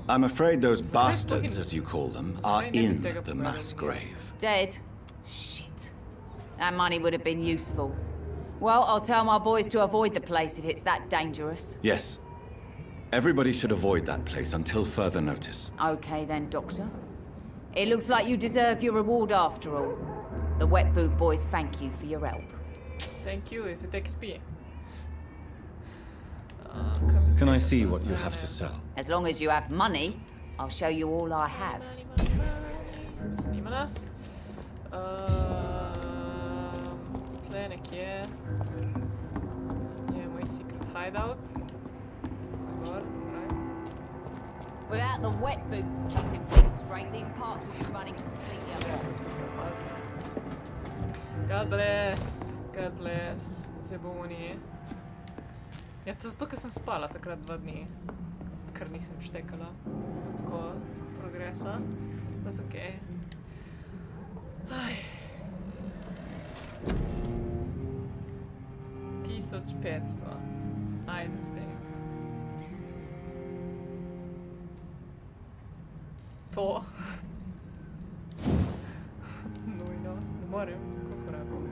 I'm afraid those bastards, as you call them, are in the mass grave. Dead? Shit. That money would have been useful. Well, I'll tell my boys to avoid the place if it's that dangerous. Yes. Everybody should avoid that place until further notice. Okay then, Doctor. It looks like you deserve your reward after all. The Wet Boot boys thank you for your help. Thank you. Is it XP? Can I see what you have to sell? As long as you have money, I'll show you all I have. Snima nas. Tle nekje je moj secret hideout. Gor, right. Without the Wet Boots keeping things straight, these parts will be running completely up. God bless. God bless. Zdaj bomo ni. Ja, to zato, ker sem spala takrat 2 dni. Ker nisem štekala. Tako progresa. But okej. Aj. 1500. Ajde zdaj. To. Nujno. Ne morem. Koliko rabim?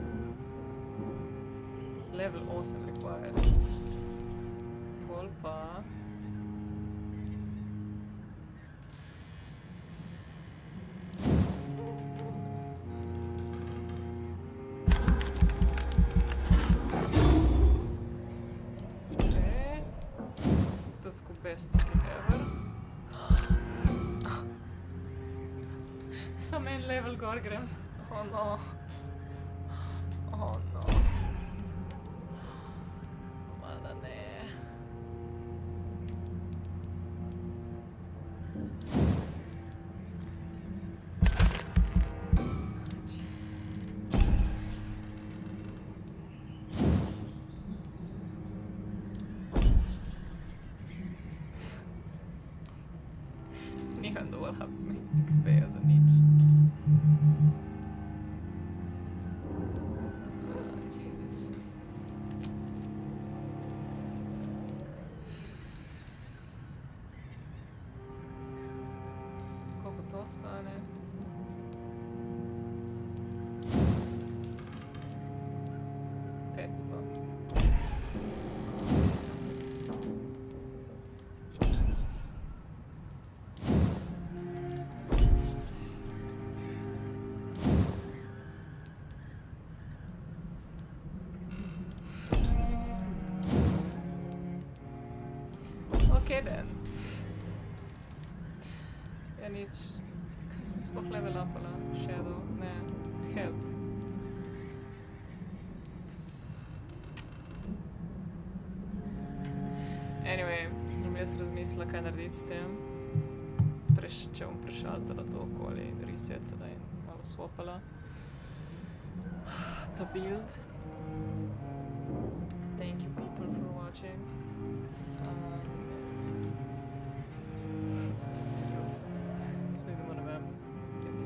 Level 8 required. Pol pa... Best skin ever. Samo en level gor grem. Oh no. Oh no. Mada ne. Jesus. Nijem dovolj XP za nič. Jesus. Koliko to stane? Okay then. Ja nič. Kaj sem sploh level upala? Shadow? Ne. Health. Anyway, imam jaz razmisla, kaj narediti s tem. Če bom prešaltala to okoli in resetala in malo swapala ta build.